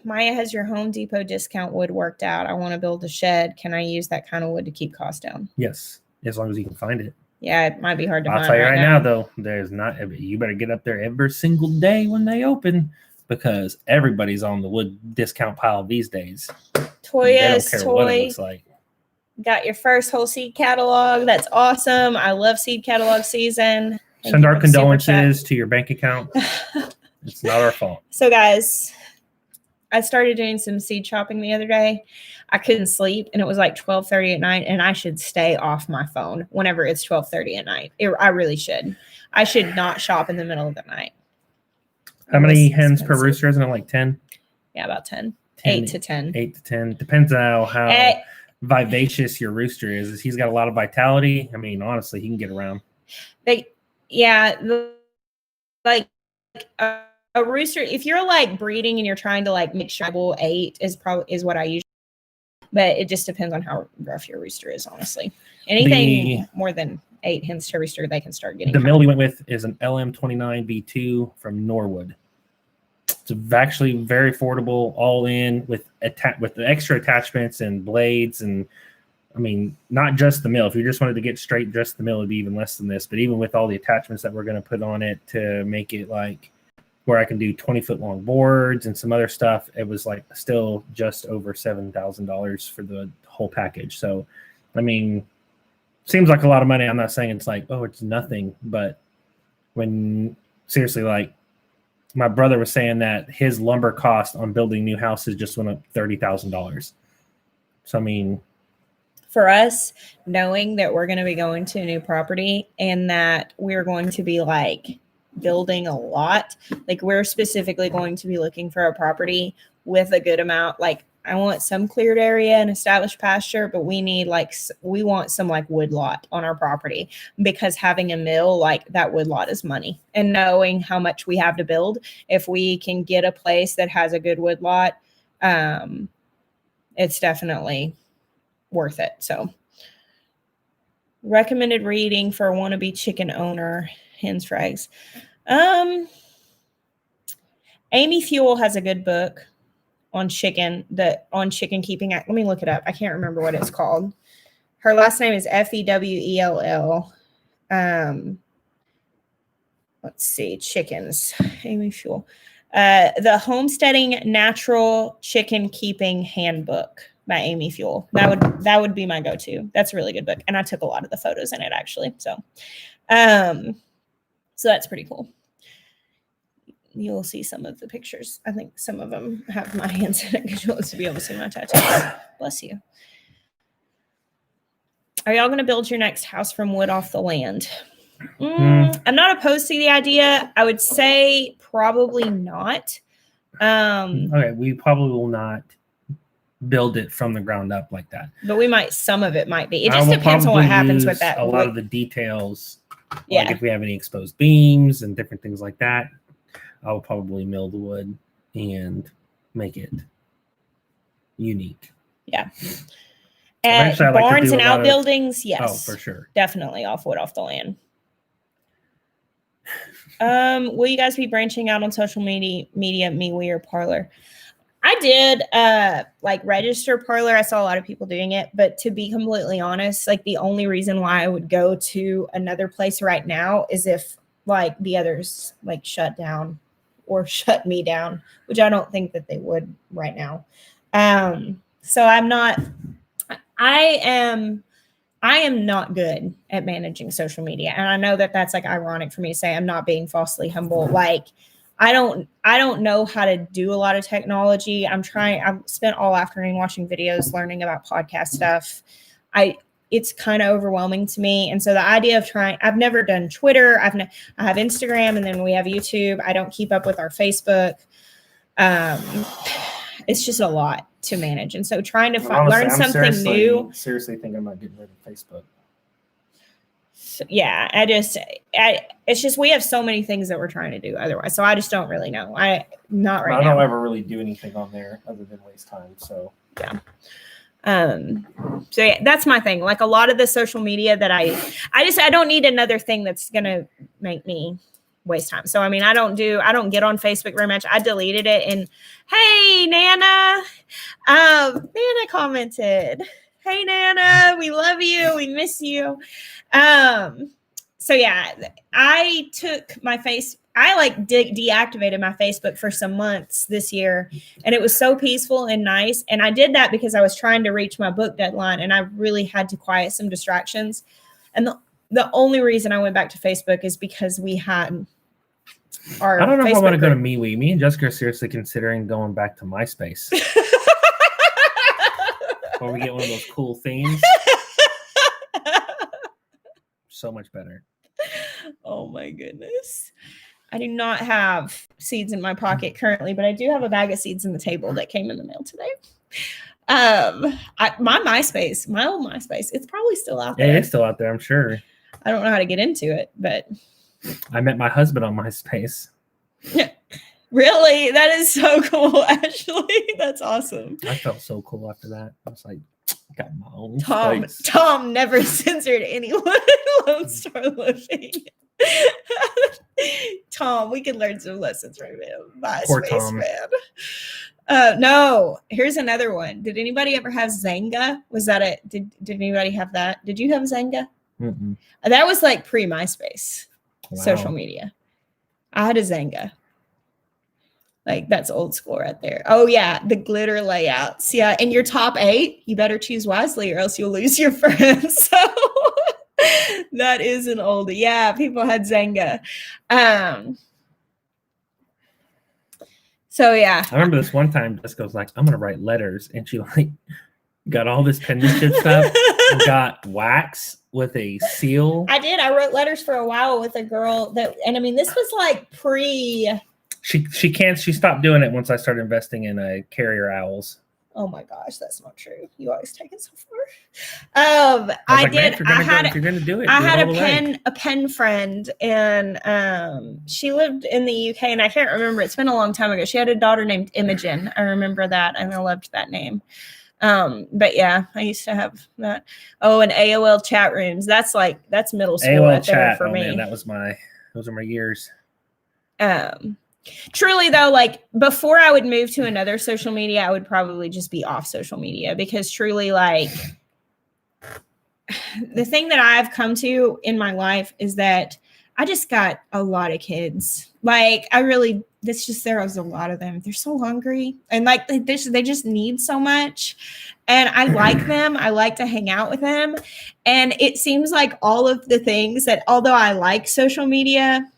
Maya has your Home Depot discount wood worked out. I want to build a shed. Can I use that kind of wood to keep costs down? Yes, as long as you can find it. Yeah, it might be hard to find. I'll tell you right now, though, there's not. You better get up there every single day when they open, because everybody's on the wood discount pile these days. Toya's Toy. What it looks like. Got your first whole seed catalog. That's awesome. I love seed catalog season. Send our condolences to your bank account. It's not our fault. So, guys, I started doing some seed shopping the other day. I couldn't sleep, and it was like 12:30 at night, and I should stay off my phone whenever it's 12:30 at night. I really should. I should not shop in the middle of the night. How many hens per rooster? Isn't it like 10? Yeah, about 10. 8 to 10. 8 to 10. Depends on how vivacious your rooster is. If he's got a lot of vitality, I mean, honestly, he can get around. Like a rooster, if you're like breeding and you're trying to like make sure 8 is what I usually, but it just depends on how rough your rooster is, honestly. Anything more than 8 hens to rooster, they can start getting. The mill we went with is an LM29B2 from Norwood. It's actually very affordable, all in with the extra attachments and blades, and I mean, not just the mill. If you just wanted to get straight just the mill, it'd be even less than this. But even with all the attachments that we're going to put on it to make it like where I can do 20-foot long boards and some other stuff, it was like still just over $7,000 for the whole package. So, I mean, seems like a lot of money. I'm not saying it's like, oh, it's nothing, but when seriously, like my brother was saying that his lumber cost on building new houses just went up $30,000. So, I mean, for us, knowing that we're going to be going to a new property and that we're going to be like building a lot, like we're specifically going to be looking for a property with a good amount. Like I want some cleared area and established pasture, but we want some like wood lot on our property, because having a mill, like that wood lot is money, and knowing how much we have to build, if we can get a place that has a good wood lot, it's definitely worth it. So recommended reading for a wannabe chicken owner, hens for eggs. Amy Fuel has a good book on chicken keeping. Let me look it up. I can't remember what it's called. Her last name is Fewell. Let's see, chickens. Amy Fuel. The Homesteading Natural Chicken Keeping Handbook by Amy Fuel. That would be my go-to. That's a really good book, and I took a lot of the photos in it actually. So that's pretty cool. You'll see some of the pictures. I think some of them have my hands in it because you'll to be able to see my tattoos. Bless you. Are y'all going to build your next house from wood off the land? I'm not opposed to the idea. I would say probably not. Okay, we probably will not build it from the ground up like that. But we might. Some of it might be. It just depends on what happens with that. A lot of the details. Yeah. Like if we have any exposed beams and different things like that, I will probably mill the wood and make it unique. Yeah. At barns and outbuildings, yes. Oh, for sure. Definitely off wood off the land. Will you guys be branching out on social media, MeWe, or Parlor? I did like register Parlor. I saw a lot of people doing it, but to be completely honest, like the only reason why I would go to another place right now is if like the others like shut down or shut me down, which I don't think that they would right now. So I am not good at managing social media. And I know that that's like ironic for me to say. I'm not being falsely humble. Like I don't know how to do a lot of technology. I've spent all afternoon watching videos, learning about podcast stuff. It's kind of overwhelming to me. And so the idea of I've never done Twitter. I have Instagram, and then we have YouTube. I don't keep up with our Facebook. It's just a lot to manage. And so trying to learn something new. Seriously think I'm not getting rid of Facebook. So, yeah, it's just, we have so many things that we're trying to do otherwise. So I just don't really know. I don't ever really do anything on there other than waste time. So yeah. So yeah, that's my thing. Like a lot of the social media that I don't need another thing that's going to make me waste time. So, I mean, I don't get on Facebook very much. I deleted it, and hey, Nana, Nana commented, hey, Nana, we love you. We miss you. So yeah, I deactivated my Facebook for some months this year, and it was so peaceful and nice. And I did that because I was trying to reach my book deadline, and I really had to quiet some distractions. And the only reason I went back to Facebook is because we had our I don't know Facebook if I want to go to group. MeWe. Me and Jessica are seriously considering going back to MySpace. Or we get one of those cool themes. So much better. Oh my goodness. I do not have seeds in my pocket currently, but I do have a bag of seeds in the table that came in the mail today. My MySpace, my old MySpace, it's probably still out there. Yeah, it's still out there, I'm sure. I don't know how to get into it, but I met my husband on MySpace. Really? That is so cool, Ashley. That's awesome. I felt so cool after that. I was like, got my own space. Tom never censored anyone in Lone Star Living. Tom, we can learn some lessons from him. Poor MySpace, Tom. man. No, here's another one. Did anybody ever have Zanga? Was that it? Did anybody have that? Did you have Zanga? Mm-mm. That was like pre-MySpace Wow. social media. I had a Zanga. Like, that's old school right there. Oh, yeah, the glitter layouts. Yeah, in your top 8, you better choose wisely or else you'll lose your friends. So that is an oldie. Yeah, people had Zanga. So, yeah. I remember this one time Jessica was like, I'm going to write letters. And she like got all this penmanship stuff and got wax with a seal. I did. I wrote letters for a while with a girl and I mean, this was like She stopped doing it once I started investing in carrier owls. Oh my gosh, that's not true. You always take it so far. I did. If you're gonna do it, I had a pen friend, and she lived in the UK, and I can't remember. It's been a long time ago. She had a daughter named Imogen. I remember that, and I loved that name. But yeah, I used to have that. Oh, and AOL chat rooms. That's middle school AOL right chat. there for me. Man, those are my years. Truly though, like before I would move to another social media, I would probably just be off social media, because truly, like, the thing that I've come to in my life is that I just got a lot of kids. Like, there was a lot of them. They're so hungry, and like they just need so much. And I like them. I like to hang out with them. And it seems like all of the things that, although I like social media,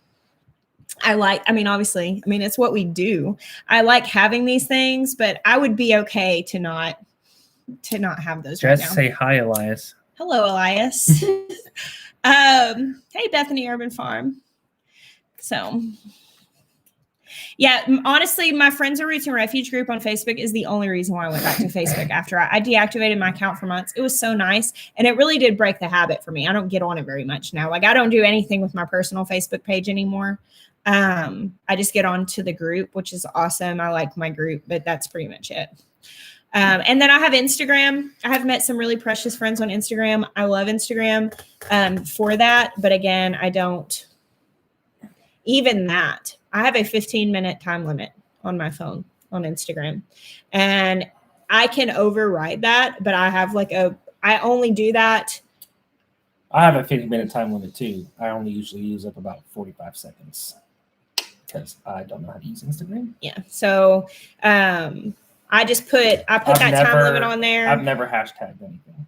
obviously, it's what we do. I like having these things, but I would be okay to not have those right now. Just say hi, Elias. Hello, Elias. Hey, Bethany Urban Farm. So, yeah, honestly, my Friends of Roots and Refuge group on Facebook is the only reason why I went back to Facebook after I deactivated my account for months. It was so nice, and it really did break the habit for me. I don't get on it very much now. Like, I don't do anything with my personal Facebook page anymore. I just get on to the group, which is awesome. I like my group, but that's pretty much it. And then I have Instagram. I have met some really precious friends on Instagram. I love Instagram for that. But again, I don't even that. I have a 15-minute time limit on my phone on Instagram, and I can override that. But I have I only do that. I have a 15-minute time limit too. I only usually use up about 45 seconds because I don't know how to use Instagram. Yeah. So I put that time limit on there. I've never hashtagged anything.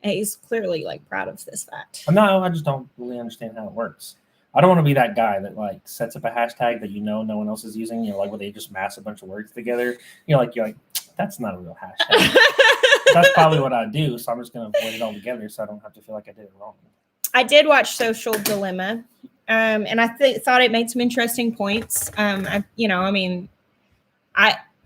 He's clearly proud of this fact. No, I just don't really understand how it works. I don't want to be that guy that sets up a hashtag that no one else is using. Where they just mass a bunch of words together. You're like, that's not a real hashtag. That's probably what I do. So I'm just going to avoid it all together so I don't have to feel like I did it wrong. I did watch Social Dilemma, and I thought it made some interesting points.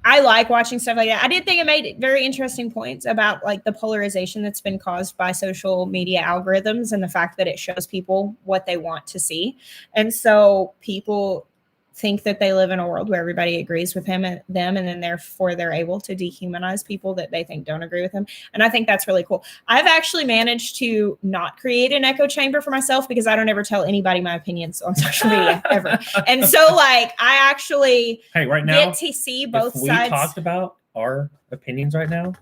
I like watching stuff like that. I did think it made very interesting points about the polarization that's been caused by social media algorithms and the fact that it shows people what they want to see. And so people think that they live in a world where everybody agrees with them, and then therefore they're able to dehumanize people that they think don't agree with them. And I think that's really cool. I've actually managed to not create an echo chamber for myself because I don't ever tell anybody my opinions on social media ever. And so I actually right now, get to see both sides. If we talked about our opinions right now,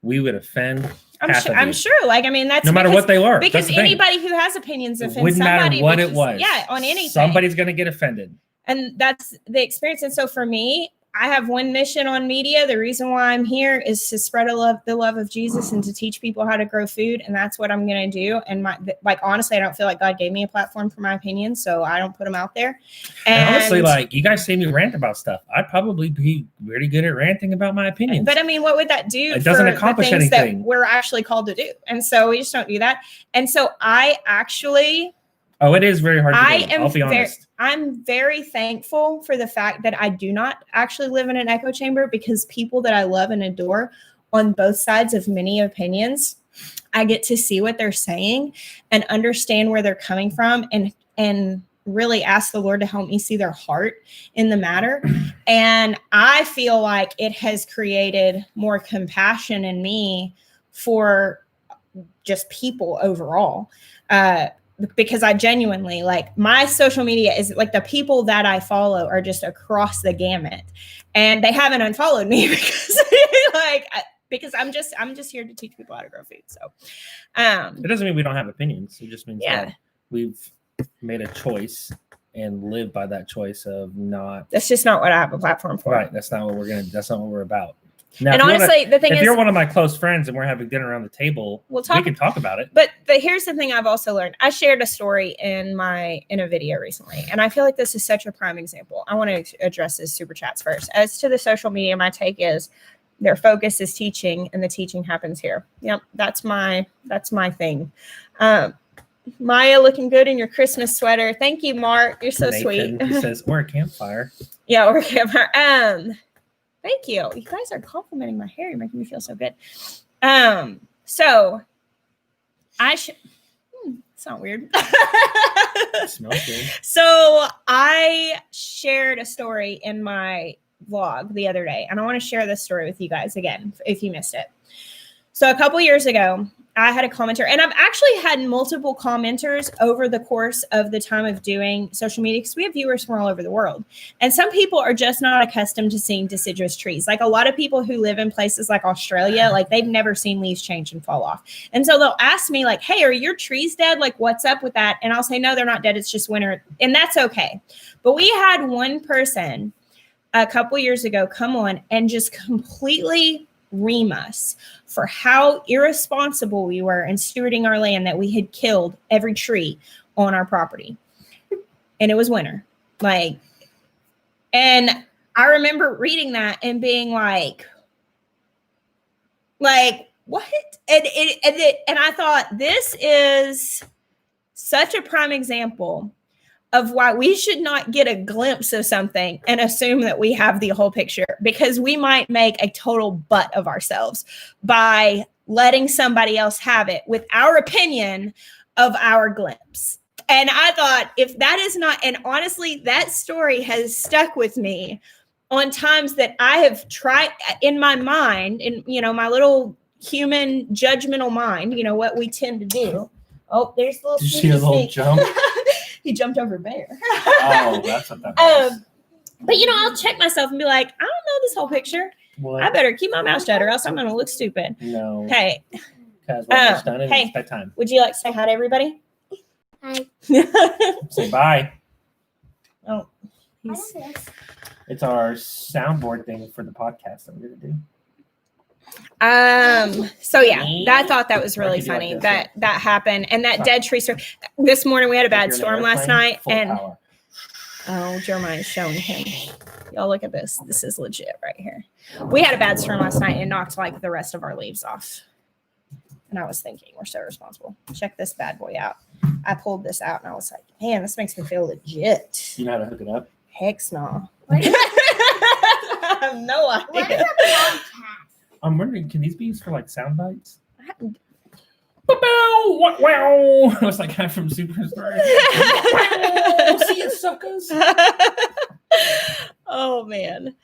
we would offend I'm sure. That's no matter what they are. Because anybody who has opinions offends wouldn't somebody. Matter what it was. Yeah, on anything. Somebody's going to get offended. And that's the experience. And so for me, I have one mission on media. The reason why I'm here is to spread the love of Jesus and to teach people how to grow food. And that's what I'm going to do. And honestly, I don't feel like God gave me a platform for my opinions, so I don't put them out there. And honestly, you guys see me rant about stuff. I'd probably be really good at ranting about my opinions. But what would that do? It doesn't accomplish the things anything that we're actually called to do. And so we just don't do that. And so I actually Oh, it is very hard to do. I'll be honest. I'm very thankful for the fact that I do not actually live in an echo chamber, because people that I love and adore on both sides of many opinions, I get to see what they're saying and understand where they're coming from, and really ask the Lord to help me see their heart in the matter. And I feel like it has created more compassion in me for just people overall. Because I genuinely, like, my social media is like, the people that I follow are just across the gamut, and they haven't unfollowed me because I'm just here to teach people how to grow food. So it doesn't mean we don't have opinions. It just means that we've made a choice and live by that choice of not. That's just not what I have a platform for. Right. That's not what we're about. Now, and honestly, the thing is, if you're one of my close friends and we're having dinner around the table, we can talk about it. But here's the thing I've also learned. I shared a story in a video recently, and I feel like this is such a prime example. I want to address this super chats first. As to the social media, my take is their focus is teaching, and the teaching happens here. Yep, that's my thing. Miah, looking good in your Christmas sweater. Thank you, Mark. You're so Nathan, sweet. He says, or a campfire. Yeah, or a campfire. Thank you. You guys are complimenting my hair. You're making me feel so good. So it's not weird. It smells good. So I shared a story in my vlog the other day, and I want to share this story with you guys again, if you missed it. So a couple years ago, I had a commenter, and I've actually had multiple commenters over the course of the time of doing social media, because we have viewers from all over the world. And some people are just not accustomed to seeing deciduous trees. Like a lot of people who live in places like Australia, like they've never seen leaves change and fall off. And so they'll ask me like, hey, are your trees dead? Like, what's up with that? And I'll say, no, they're not dead. It's just winter. And that's okay. But we had one person a couple years ago come on and just completely ream us for how irresponsible we were in stewarding our land, that we had killed every tree on our property. And it was winter. And I remember reading that and being like what? And I thought, this is such a prime example of why we should not get a glimpse of something and assume that we have the whole picture, because we might make a total butt of ourselves by letting somebody else have it with our opinion of our glimpse. And I thought, if that is not, and honestly, that story has stuck with me on times that I have tried in my mind, in, my little human judgmental mind, what we tend to do. Oh, there's the little. Did you see a little jump? He jumped over there. Oh, that's what that was. But I'll check myself and be like, I don't know this whole picture. What? I better keep my mouth shut, or else I'm going to look stupid. No. Hey. Because it's done, and it's bedtime. Would you like to say hi to everybody? Hi. Say bye. Oh. It's our soundboard thing for the podcast that we're going to do. So yeah, I thought that was really funny that happened, and that dead tree story. This morning we had a bad storm last night, and Jeremiah's showing him. Y'all look at this. This is legit right here. We had a bad storm last night and knocked like the rest of our leaves off. And I was thinking, we're so responsible. Check this bad boy out. I pulled this out and I was like, man, this makes me feel legit. You know how to hook it up? Heck no. I have no idea. What is a podcast? I'm wondering, can these be used for like sound bites? Wow! It was like guy from Superstar. Wow! See you, suckers. Oh man!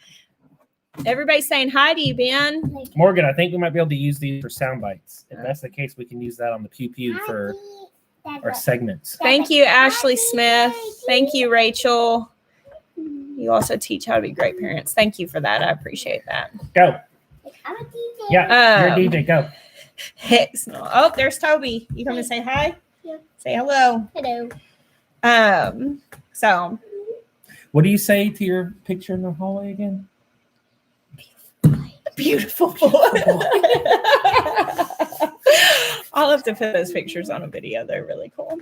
Everybody's saying hi to you, Ben. Morgan, I think we might be able to use these for sound bites. If that's the case, we can use that on the pew pew for our segments. Thank you, Ashley Smith. Thank you, Rachel. You also teach how to be great parents. Thank you for that. I appreciate that. Go. I'm a DJ. Yeah, you're a DJ. Go. Oh, there's Toby. You come to say hi? Yeah. Say hello. Hello. So. What do you say to your picture in the hallway again? Beautiful boy. I'll have to put those pictures on a video. They're really cool.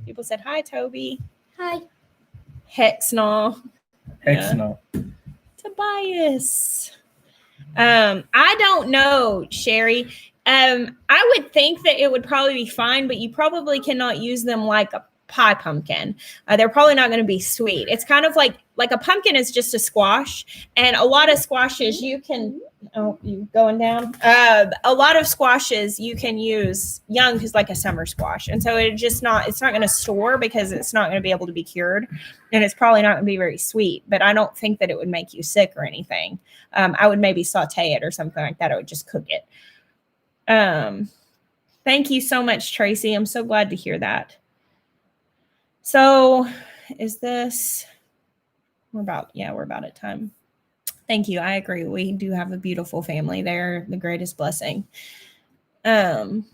People said, hi, Toby. Hi. Hex no. Tobias. I don't know, Sherry. I would think that it would probably be fine, but you probably cannot use them like pie pumpkin. They're probably not going to be sweet. It's kind of like a pumpkin is just a squash, and a lot of squashes you can. Oh, you going down? A lot of squashes you can use young as like a summer squash, and so it's not going to store because it's not going to be able to be cured, and it's probably not going to be very sweet. But I don't think that it would make you sick or anything. I would maybe saute it or something like that. I would just cook it. Thank you so much, Tracy. I'm so glad to hear that. So is this, we're about at time. Thank you. I agree. We do have a beautiful family. They're the greatest blessing. Did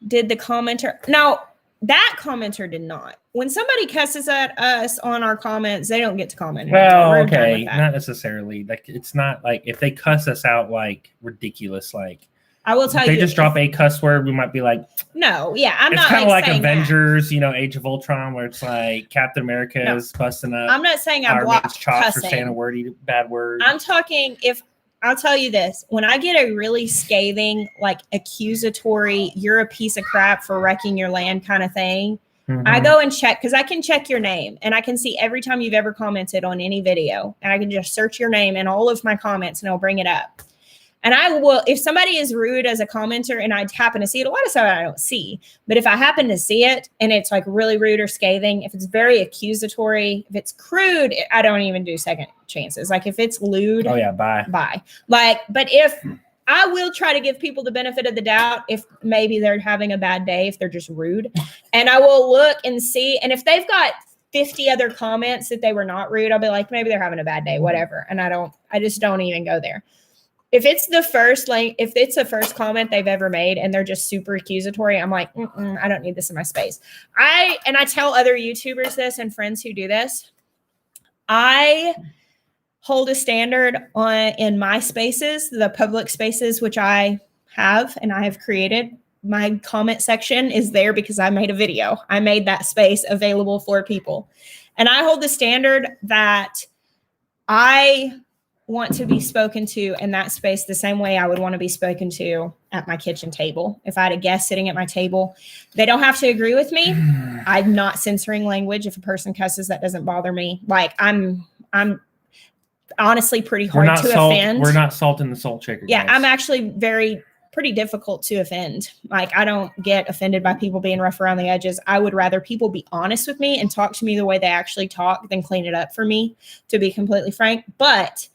the commenter, no, that commenter did not. When somebody cusses at us on our comments, they don't get to comment. Well, okay, not necessarily. Like, it's not like if they cuss us out like ridiculous, like, I will tell you. They just drop a cuss word. We might be like, no, yeah, I'm not. It's kind of like Avengers, Age of Ultron, where it's like Captain America is busting up. I'm not saying I block chops or saying a bad word. I'm talking I'll tell you this: when I get a really scathing, like accusatory, "You're a piece of crap for wrecking your land" kind of thing, I go and check because I can check your name and I can see every time you've ever commented on any video, and I can just search your name in all of my comments and I'll bring it up. And I will, if somebody is rude as a commenter and I happen to see it, a lot of stuff I don't see, but if I happen to see it and it's like really rude or scathing, if it's very accusatory, if it's crude, I don't even do second chances. Like if it's lewd. Oh yeah, bye. Like, but if I will try to give people the benefit of the doubt, if maybe they're having a bad day, if they're just rude, and I will look and see. And if they've got 50 other comments that they were not rude, I'll be like, maybe they're having a bad day, whatever. And I just don't even go there. If it's the first comment they've ever made and they're just super accusatory, I'm like, I don't need this in my space. I tell other YouTubers this and friends who do this. I hold a standard in my spaces, the public spaces, which I have and I have created. My comment section is there because I made a video. I made that space available for people. And I hold the standard that I want to be spoken to in that space the same way I would want to be spoken to at my kitchen table. If I had a guest sitting at my table, they don't have to agree with me. I'm not censoring language. If a person cusses, that doesn't bother me. Like I'm honestly pretty hard to offend. We're not salt in the salt shaker. Yeah, guys. I'm actually pretty difficult to offend. Like I don't get offended by people being rough around the edges. I would rather people be honest with me and talk to me the way they actually talk than clean it up for me, to be completely frank. But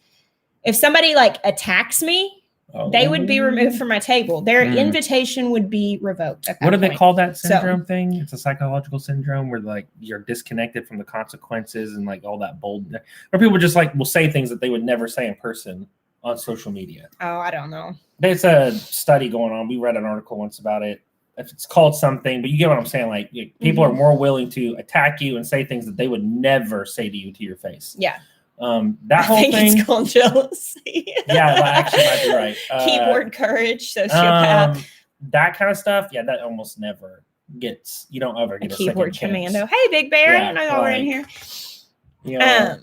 if somebody like attacks me, they would be removed from my table. Their invitation would be revoked. What do they call that syndrome thing? It's a psychological syndrome where like you're disconnected from the consequences and like all that bold, or people just like will say things that they would never say in person on social media. Oh, I don't know. There's a study going on. We read an article once about it. It's called something, but you get what I'm saying. Like people are more willing to attack you and say things that they would never say to you to your face. Yeah. That whole thing. It's called jealousy. Yeah, well, actually might be right. Keyboard courage, sociopath. That kind of stuff. Yeah, that almost never gets. You don't ever get a keyboard second commando. chance. Hey, Big Bear. Yeah, I know y'all were in here. You know,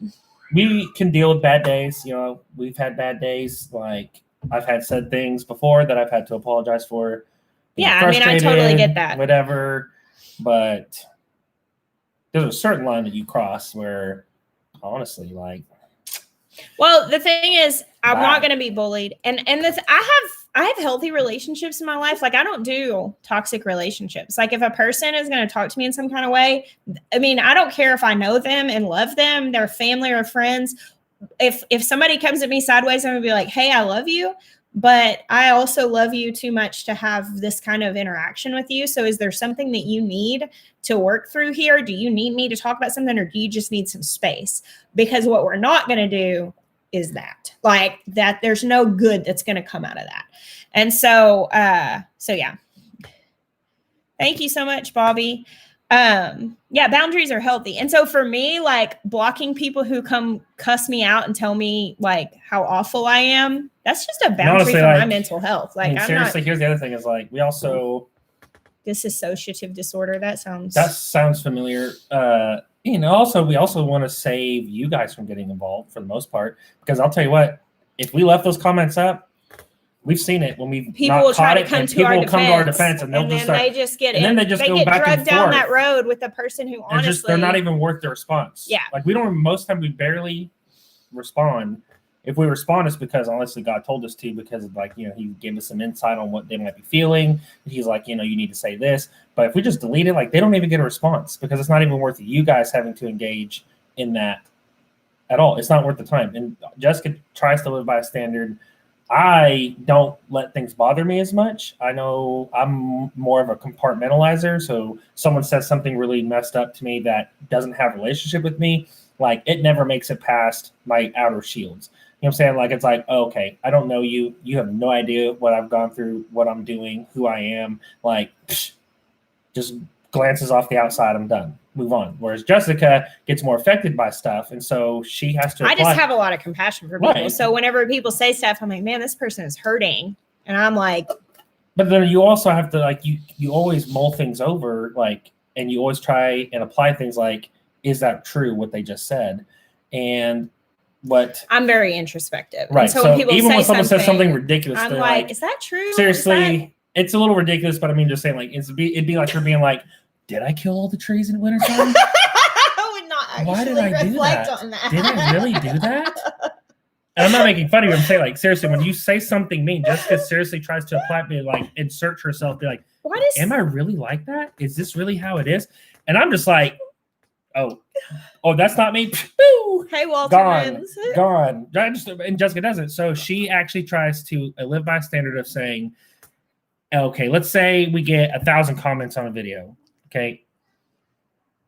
we can deal with bad days. You know, we've had bad days. Like I've had said things before that I've had to apologize for. Yeah, I mean, I totally get that. Whatever, but there's a certain line that you cross where. Honestly, like, well, the thing is, I'm not going to be bullied, and I have healthy relationships in my life. Like, I don't do toxic relationships. Like, if a person is going to talk to me in some kind of way, I mean, I don't care if I know them and love them, their family or friends. If somebody comes at me sideways, I'm going to be like, hey, I love you, but I also love you too much to have this kind of interaction with you. So is there something that you need to work through here? Do you need me to talk about something, or do you just need some space? Because what we're not going to do is that. Like that, there's no good that's going to come out of that. And so yeah. Thank you so much, Bobby. Yeah, boundaries are healthy. And so for me, like blocking people who come cuss me out and tell me like how awful I am, that's just a boundary honestly, for my mental health. Like, I mean, seriously, here's the other thing is like, we also dissociative disorder. That sounds familiar. You know, also, we also want to save you guys from getting involved for the most part, because I'll tell you what, if we left those comments up, We've seen it when we People will try to come to our defense, and they'll and just then start, they just get and then they just go back drugged and down forth. that road with the person who And honestly they're not even worth the response. Yeah. Like we don't, most time we barely respond. If we respond, it's because honestly God told us to, because of like, you know, he gave us some insight on what they might be feeling. He's like, you know, you need to say this. But if we just delete it, like they don't even get a response, because it's not even worth you guys having to engage in that at all. It's not worth the time. And Jessica tries to live by a standard. I don't let things bother me as much. I know I'm more of a compartmentalizer. So someone says something really messed up to me that doesn't have a relationship with me, like it never makes it past my outer shields. You know what I'm saying? Like, it's like, oh, okay, I don't know you. You have no idea what I've gone through, what I'm doing, who I am. Like, just glances off the outside. I'm done. Move on. Whereas Jessica gets more affected by stuff. And so she has to I just have a lot of compassion for people. Right. So whenever people say stuff, I'm like, man, this person is hurting. And I'm like, but then you also have to, like, you always mull things over, like, and you always try and apply things like, is that true, what they just said? And what I'm very introspective. Right. And so when people even say when someone says something ridiculous, I'm they're like, is that true? Seriously, it's a little ridiculous, but I mean, just saying, like, it'd be like you're being like, did I kill all the trees in wintertime? I would not actually Why did I do reflect that? on that. Did I really do that? And I'm not making fun of you. I'm saying, like, seriously, when you say something mean, Jessica seriously tries to apply, be like, insert herself, be like, am I really like that? Is this really how it is? And I'm just like, oh, that's not me. Hey, Walter. Gone. And Jessica doesn't. So she actually tries to live by a standard of saying, okay, let's say we get 1,000 comments on a video. Okay.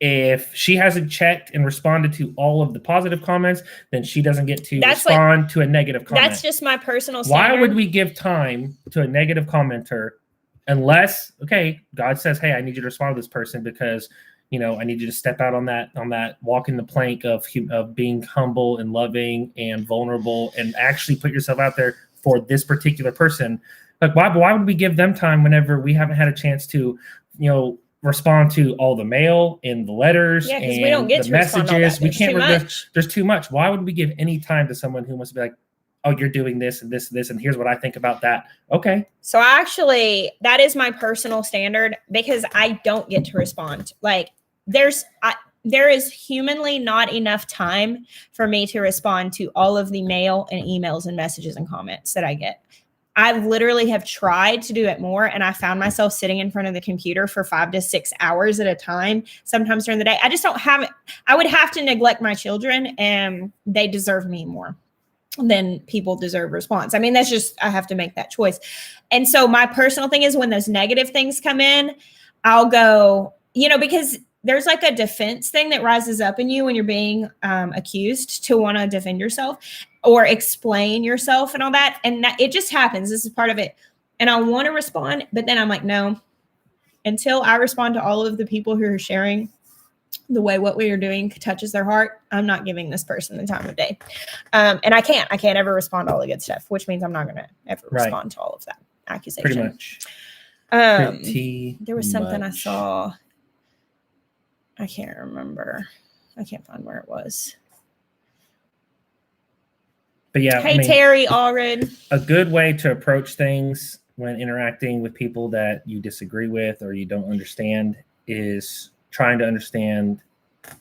If she hasn't checked and responded to all of the positive comments, then she doesn't get to respond to a negative comment. That's just my personal standard. Why would we give time to a negative commenter unless, okay, God says, hey, I need you to respond to this person because, you know, I need you to step out on that walking the plank of being humble and loving and vulnerable and actually put yourself out there for this particular person. Like, why would we give them time whenever we haven't had a chance to, you know, respond to all the mail and the letters and we don't get the messages? We can't. There's too much. Why would we give any time to someone who wants to be like, oh, you're doing this and this and this, and here's what I think about that. Okay. So actually, that is my personal standard because I don't get to respond. Like, there is humanly not enough time for me to respond to all of the mail and emails and messages and comments that I get. I literally have tried to do it more, and I found myself sitting in front of the computer for 5 to 6 hours at a time, sometimes during the day. I just don't have it. I would have to neglect my children, and they deserve me more than people deserve response. I mean, that's just, I have to make that choice. And so my personal thing is when those negative things come in, I'll go, you know, because there's like a defense thing that rises up in you when you're being accused to want to defend yourself or explain yourself and all that. And that, it just happens. This is part of it. And I want to respond, but then I'm like, no, until I respond to all of the people who are sharing the way what we are doing touches their heart, I'm not giving this person the time of day. And I can't ever respond to all the good stuff, which means I'm not going to ever respond to all of that accusation. Pretty much. There was something I saw. I can't remember. I can't find where it was. But yeah. Hey, Terry Allred. A good way to approach things when interacting with people that you disagree with or you don't understand is trying to understand,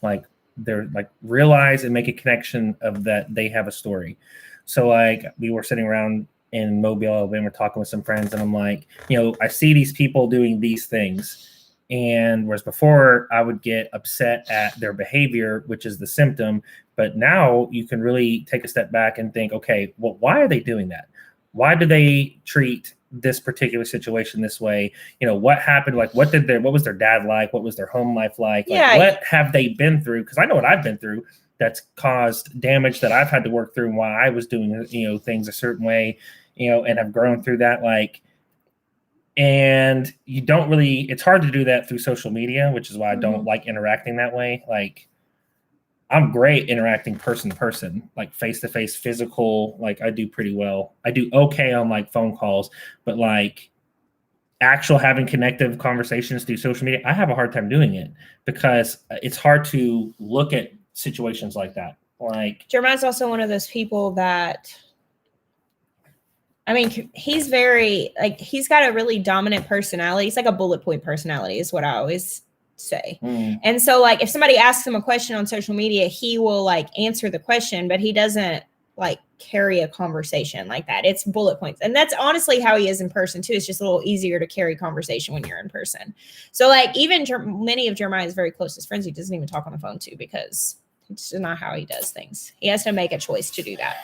like, they're like, realize and make a connection of that they have a story. So like we were sitting around in Mobile, Alabama, talking with some friends, and I'm like, you know, I see these people doing these things. And whereas before I would get upset at their behavior, which is the symptom, but now you can really take a step back and think, okay, well, why are they doing that? Why do they treat this particular situation this way? You know, what happened? Like, what was their dad like? What was their home life like? Yeah. Like, what have they been through? Because I know what I've been through that's caused damage that I've had to work through while I was doing, you know, things a certain way, you know, and have grown through that. Like, and you don't really, it's hard to do that through social media, which is why I don't like interacting that way. Like, I'm great interacting person to person, like face to face, physical. Like, I do pretty well. I do okay on like phone calls, but like actual having connective conversations through social media, I have a hard time doing it because it's hard to look at situations like that. Like, Jeremiah's also one of those people that I mean, he's very, like, he's got a really dominant personality. He's like a bullet point personality is what I always say. And so, like, if somebody asks him a question on social media, he will, like, answer the question, but he doesn't, like, carry a conversation like that. It's bullet points. And that's honestly how he is in person, too. It's just a little easier to carry conversation when you're in person. So, like, even many of Jeremiah's very closest friends, he doesn't even talk on the phone to because it's just not how he does things. He has to make a choice to do that.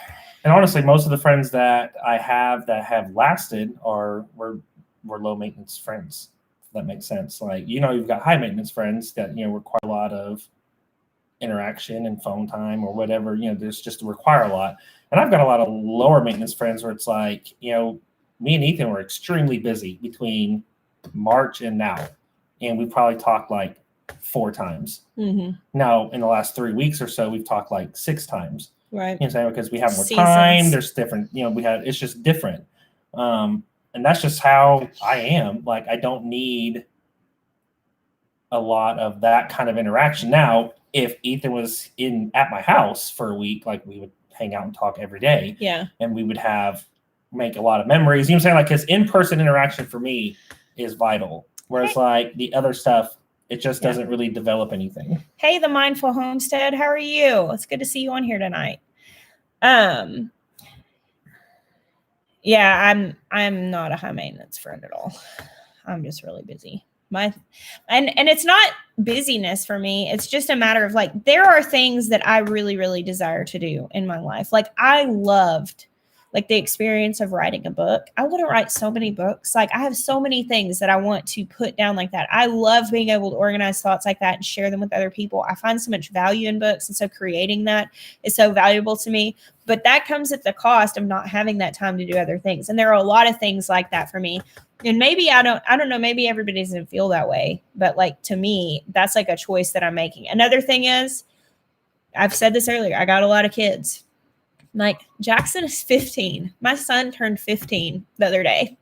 And honestly, most of the friends that I have that have lasted were low maintenance friends. If that makes sense. Like, you've got high maintenance friends that, require a lot of interaction and phone time or whatever, there's just require a lot. And I've got a lot of lower maintenance friends where it's like, me and Ethan were extremely busy between March and now. And we probably talked like 4 times. Now, in the last 3 weeks or so, we've talked like 6 times. Right. Because we have more time. There's different, it's just different. And that's just how I am. Like, I don't need a lot of that kind of interaction. Now, if Ethan was at my house for a week, like, we would hang out and talk every day. Yeah. And we would make a lot of memories. You know what I'm saying? Like, because in-person interaction for me is vital. Whereas like the other stuff, it just doesn't really develop anything. Hey, the Mindful Homestead, how are you? It's good to see you on here tonight. Yeah, I'm not a high maintenance friend at all. I'm just really busy. And it's not busyness for me. It's just a matter of, like, there are things that I really, really desire to do in my life. Like, I loved, like, the experience of writing a book. I want to write so many books. Like, I have so many things that I want to put down like that. I love being able to organize thoughts like that and share them with other people. I find so much value in books. And so creating that is so valuable to me. But that comes at the cost of not having that time to do other things. And there are a lot of things like that for me. And maybe I don't know, maybe everybody doesn't feel that way. But, like, to me, that's like a choice that I'm making. Another thing is, I've said this earlier, I got a lot of kids. Like, Jackson is 15. My son turned 15 the other day.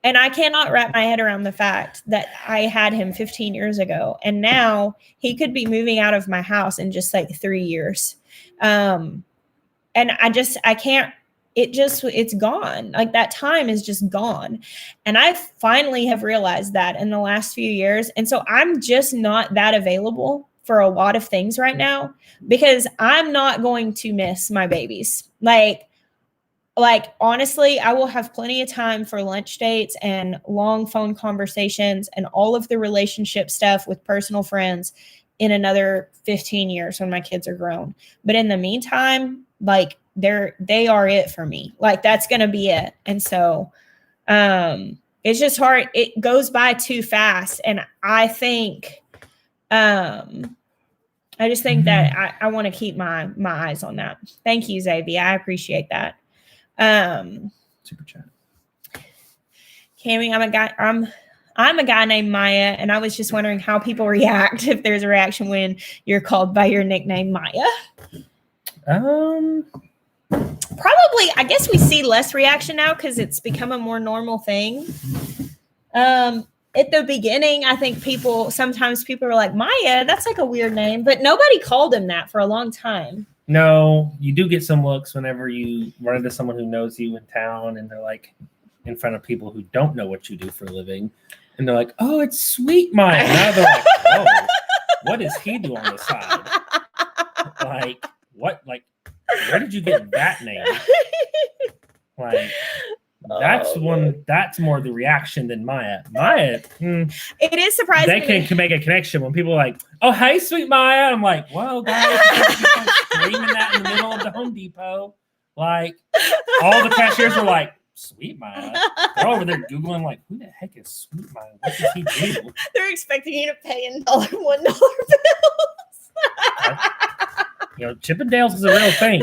And I cannot wrap my head around the fact that I had him 15 years ago. And now he could be moving out of my house in just like 3 years. And I can't, it's gone. Like, that time is just gone. And I finally have realized that in the last few years. And so I'm just not that available for a lot of things right now, because I'm not going to miss my babies. Like honestly, I will have plenty of time for lunch dates and long phone conversations and all of the relationship stuff with personal friends in another 15 years when my kids are grown. But in the meantime, like, they are it for me. Like, that's going to be it. And so, it's just hard. It goes by too fast. And I think, I just think that I want to keep my eyes on that. Thank you, Xavier. I appreciate that. Super chat. Cammy, I'm a guy named Miah, and I was just wondering how people react if there's a reaction when you're called by your nickname Miah. Probably, I guess we see less reaction now because it's become a more normal thing. At the beginning, I think sometimes people are like, Miah, that's like a weird name, but nobody called him that for a long time. No, you do get some looks whenever you run into someone who knows you in town and they're like in front of people who don't know what you do for a living. And they're like, oh, it's Sweet Miah. Now they're like, oh, what does he do on the side? Like, what? Like, where did you get that name? Like, that's more the reaction than Miah. Miah, it is surprising. They can make a connection when people are like, oh, hey, Sweet Miah. I'm like, well, guys, screaming that in the middle of the Home Depot. Like, all the cashiers are like, Sweet Miah. They're over there Googling, like, who the heck is Sweet Miah? What does he do? They're expecting you to pay in $1 bills. Chippendales is a real thing.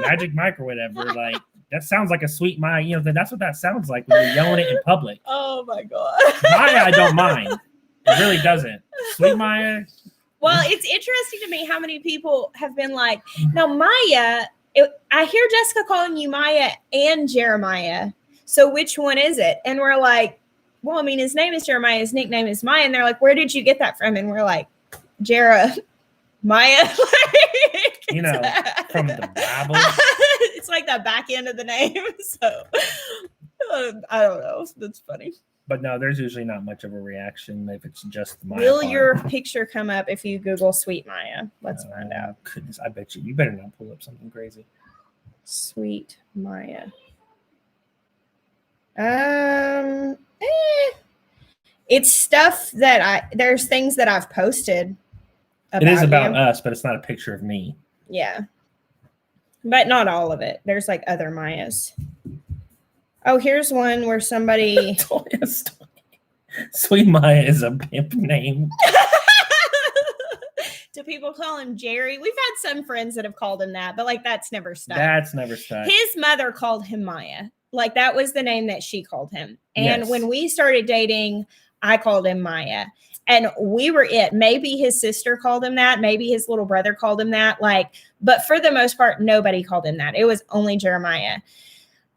Magic Mike or whatever. Like, that sounds like a Sweet Miah. That's what that sounds like when you're yelling it in public. Oh my God. Miah, I don't mind. It really doesn't. Sweet Miah. Well, it's interesting to me how many people have been like, now Miah, I hear Jessica calling you Miah and Jeremiah. So which one is it? And we're like, well, I mean, his name is Jeremiah. His nickname is Miah. And they're like, where did you get that from? And we're like, Miah. From the Bible. It's like the back end of the name. So I don't know. That's funny. But no, there's usually not much of a reaction if it's just my. Will your picture come up if you Google Sweet Miah? Let's find out. Goodness, I bet you better not pull up something crazy. Sweet Miah. It's stuff that there's things that I've posted about. It is about you. us, but it's not a picture of me. Yeah. But not all of it. There's like other Mayas. Oh, here's one where somebody Sweet Miah is a pimp name. Do people call him Jerry? We've had some friends that have called him that, but like that's never stuck. That's never stuck. His mother called him Maya. Like that was the name that she called him. And Yes. when we started dating, I called him Maya. And we were it. Maybe his sister called him that. Maybe his little brother called him that. Like, but for the most part, nobody called him that. It was only Jeremiah.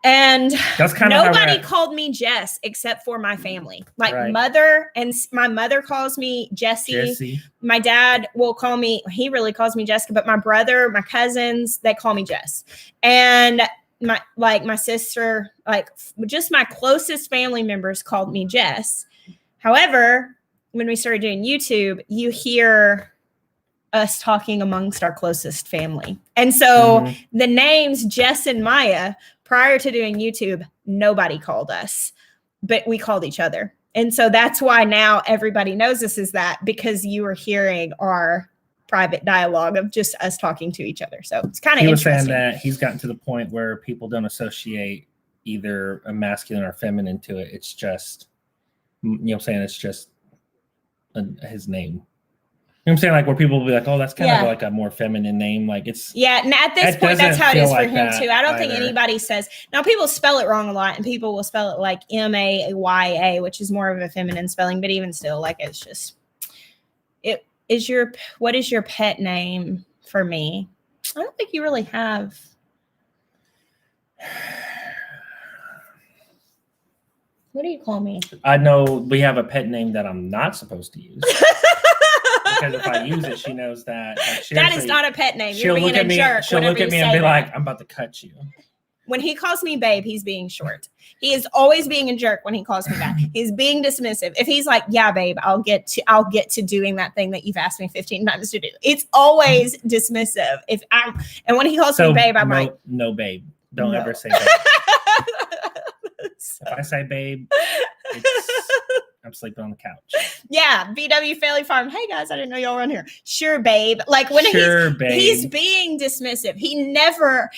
And That's kind of nobody called me Jess except for my family. Like Right. mother, and my mother calls me Jessie. My dad will call me, he really calls me Jessica, but my brother, my cousins, they call me Jess. And my sister, like just my closest family members called me Jess. However, when we started doing YouTube, you hear us talking amongst our closest family. And so the names Jess and Miah, prior to doing YouTube, nobody called us, but we called each other. And so that's why now everybody knows us as that, because you were hearing our private dialogue of just us talking to each other. So it's kind of interesting. He was saying that he's gotten to the point where people don't associate either a masculine or feminine to it. It's just, you know what I'm saying? It's just his name. You know what I'm saying? Like where people will be like, oh, that's kind of like a more feminine name. Like it's. Yeah. And at this point, that's how it is for him too. I don't think either. anybody says, now people spell it wrong a lot and people will spell it like Maya, which is more of a feminine spelling, but even still, like it's just, what is your pet name for me? I don't think you really have. What do you call me? I know we have a pet name that I'm not supposed to use. Because if I use it, she knows that. Like, that is not a pet name. You're being look at a me, jerk. She'll look at me and be like, I'm about to cut you. When he calls me babe, he's being short. He is always being a jerk when he calls me that. He's being dismissive. If he's like, yeah, babe, I'll get to doing that thing that you've asked me 15 times to do. It's always dismissive. And when he calls me babe, I'm like, no, babe. Don't ever say babe. If I say babe, I'm sleeping on the couch. Yeah, VW Family Farm. Hey guys, I didn't know y'all were on here. Sure, babe. Like when he's being dismissive. He's never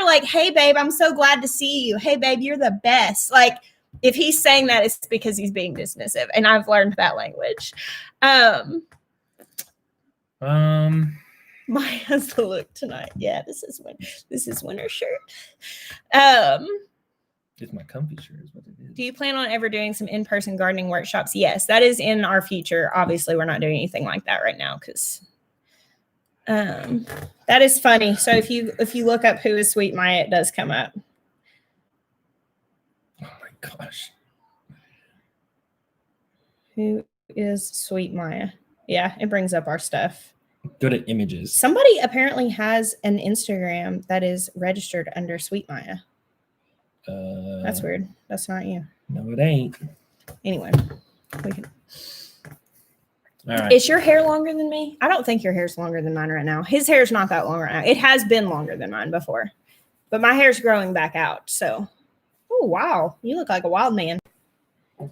like, hey babe, I'm so glad to see you. Hey babe, you're the best. Like if he's saying that, it's because he's being dismissive. And I've learned that language. Maya has the look tonight. Yeah, this is winter shirt. It's my comfy shirt is what it is. Do you plan on ever doing some in-person gardening workshops? Yes, that is in our future. Obviously, we're not doing anything like that right now because that is funny. So if you look up who is Sweet Miah, it does come up. Oh my gosh. Who is Sweet Miah? Yeah, it brings up our stuff. Good at images. Somebody apparently has an Instagram that is registered under Sweet Miah. That's weird. That's not you. No, it ain't. Anyway, we can. All right. Is your hair longer than me? I don't think your hair's longer than mine right now. His hair's not that long right now. It has been longer than mine before, but my hair's growing back out. So, oh wow, you look like a wild man.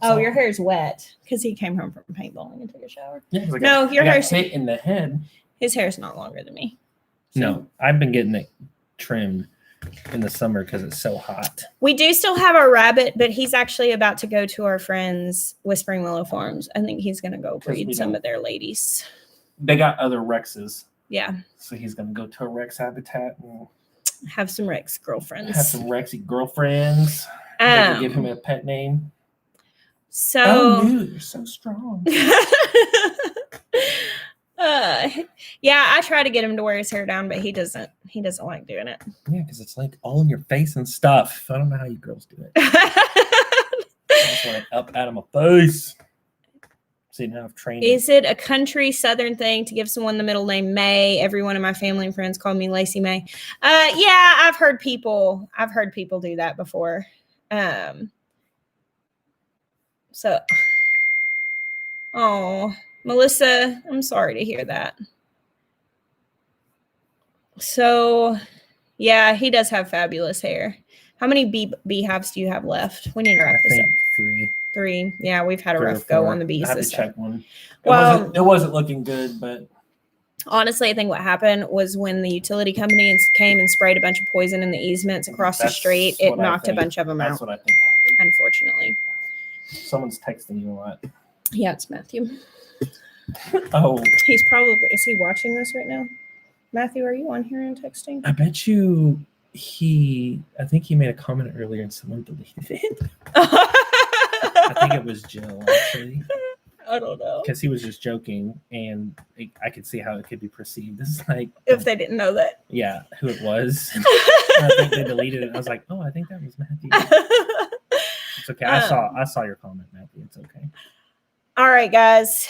Oh, your hair's wet because he came home from paintballing and took a shower. Yeah, no, your hair's hit in the head. His hair's not longer than me. So. No, I've been getting it trimmed in the summer because it's so hot. We do still have our rabbit, but he's actually about to go to our friends Whispering Willow Farms. I think he's going to go breed some of their ladies. They got other Rexes. Yeah. So he's going to go to a Rex habitat and have some Rex girlfriends. Have some Rexy girlfriends. Give him a pet name. So you're so strong. Yeah, I try to get him to wear his hair down, but he doesn't like doing it. Yeah, because it's like all in your face and stuff. I don't know how you girls do it. I just want it up out of my face. So you don't have training. Is it a country southern thing to give someone the middle name May? Everyone in my family and friends call me Lacey May. Yeah, I've heard people do that before. So, oh, Melissa, I'm sorry to hear that. So, yeah, he does have fabulous hair. How many beehives do you have left? We need to wrap this up. 3. Yeah, we've had a rough go on the bees. I have to this time. check one. Well, it wasn't looking good, but honestly, I think what happened was when the utility company came and sprayed a bunch of poison in the easements across the street, it knocked a bunch of them out. That's what I think happened. Unfortunately. Someone's texting you a lot. Yeah, it's Matthew. Oh. Is he watching this right now? Matthew, are you on here and texting? I bet you I think he made a comment earlier and someone deleted it. I think it was Jill, actually. I don't know. Because he was just joking, and I could see how it could be perceived. This is like... If they didn't know that. Yeah, who it was. I think they deleted it. I was like, oh, I think that was Matthew. It's okay. I saw your comment, Matthew. It's okay. All right, guys.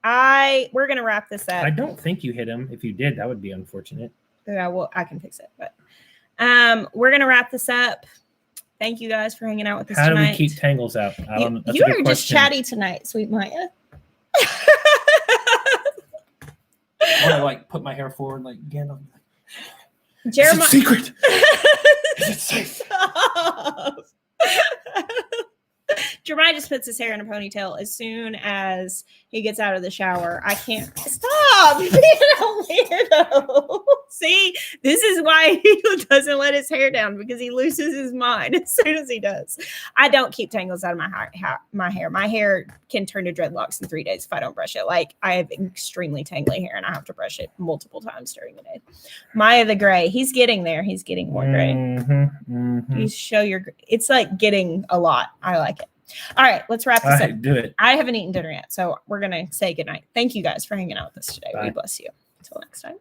We're going to wrap this up. I don't think you hit him. If you did, that would be unfortunate. Yeah, well, I can fix it. But we're going to wrap this up. Thank you guys for hanging out with us tonight. How do we keep tangles out? You are just chatty tonight, sweet Miah. I want to like put my hair forward, like again. Jeremiah. Is it secret? Is it safe? Jeremiah just puts his hair in a ponytail as soon as he gets out of the shower. I can't stop being a weirdo. See, this is why he doesn't let his hair down, because he loses his mind as soon as he does. I don't keep tangles out of my hair. My hair can turn to dreadlocks in 3 days if I don't brush it. Like, I have extremely tangly hair and I have to brush it multiple times during the day. Miah the gray, he's getting there. He's getting more gray. You show it's like getting a lot. I like it. All right, let's wrap this up. Do it. I haven't eaten dinner yet, so we're going to say goodnight. Thank you guys for hanging out with us today. Bye. We bless you. Until next time.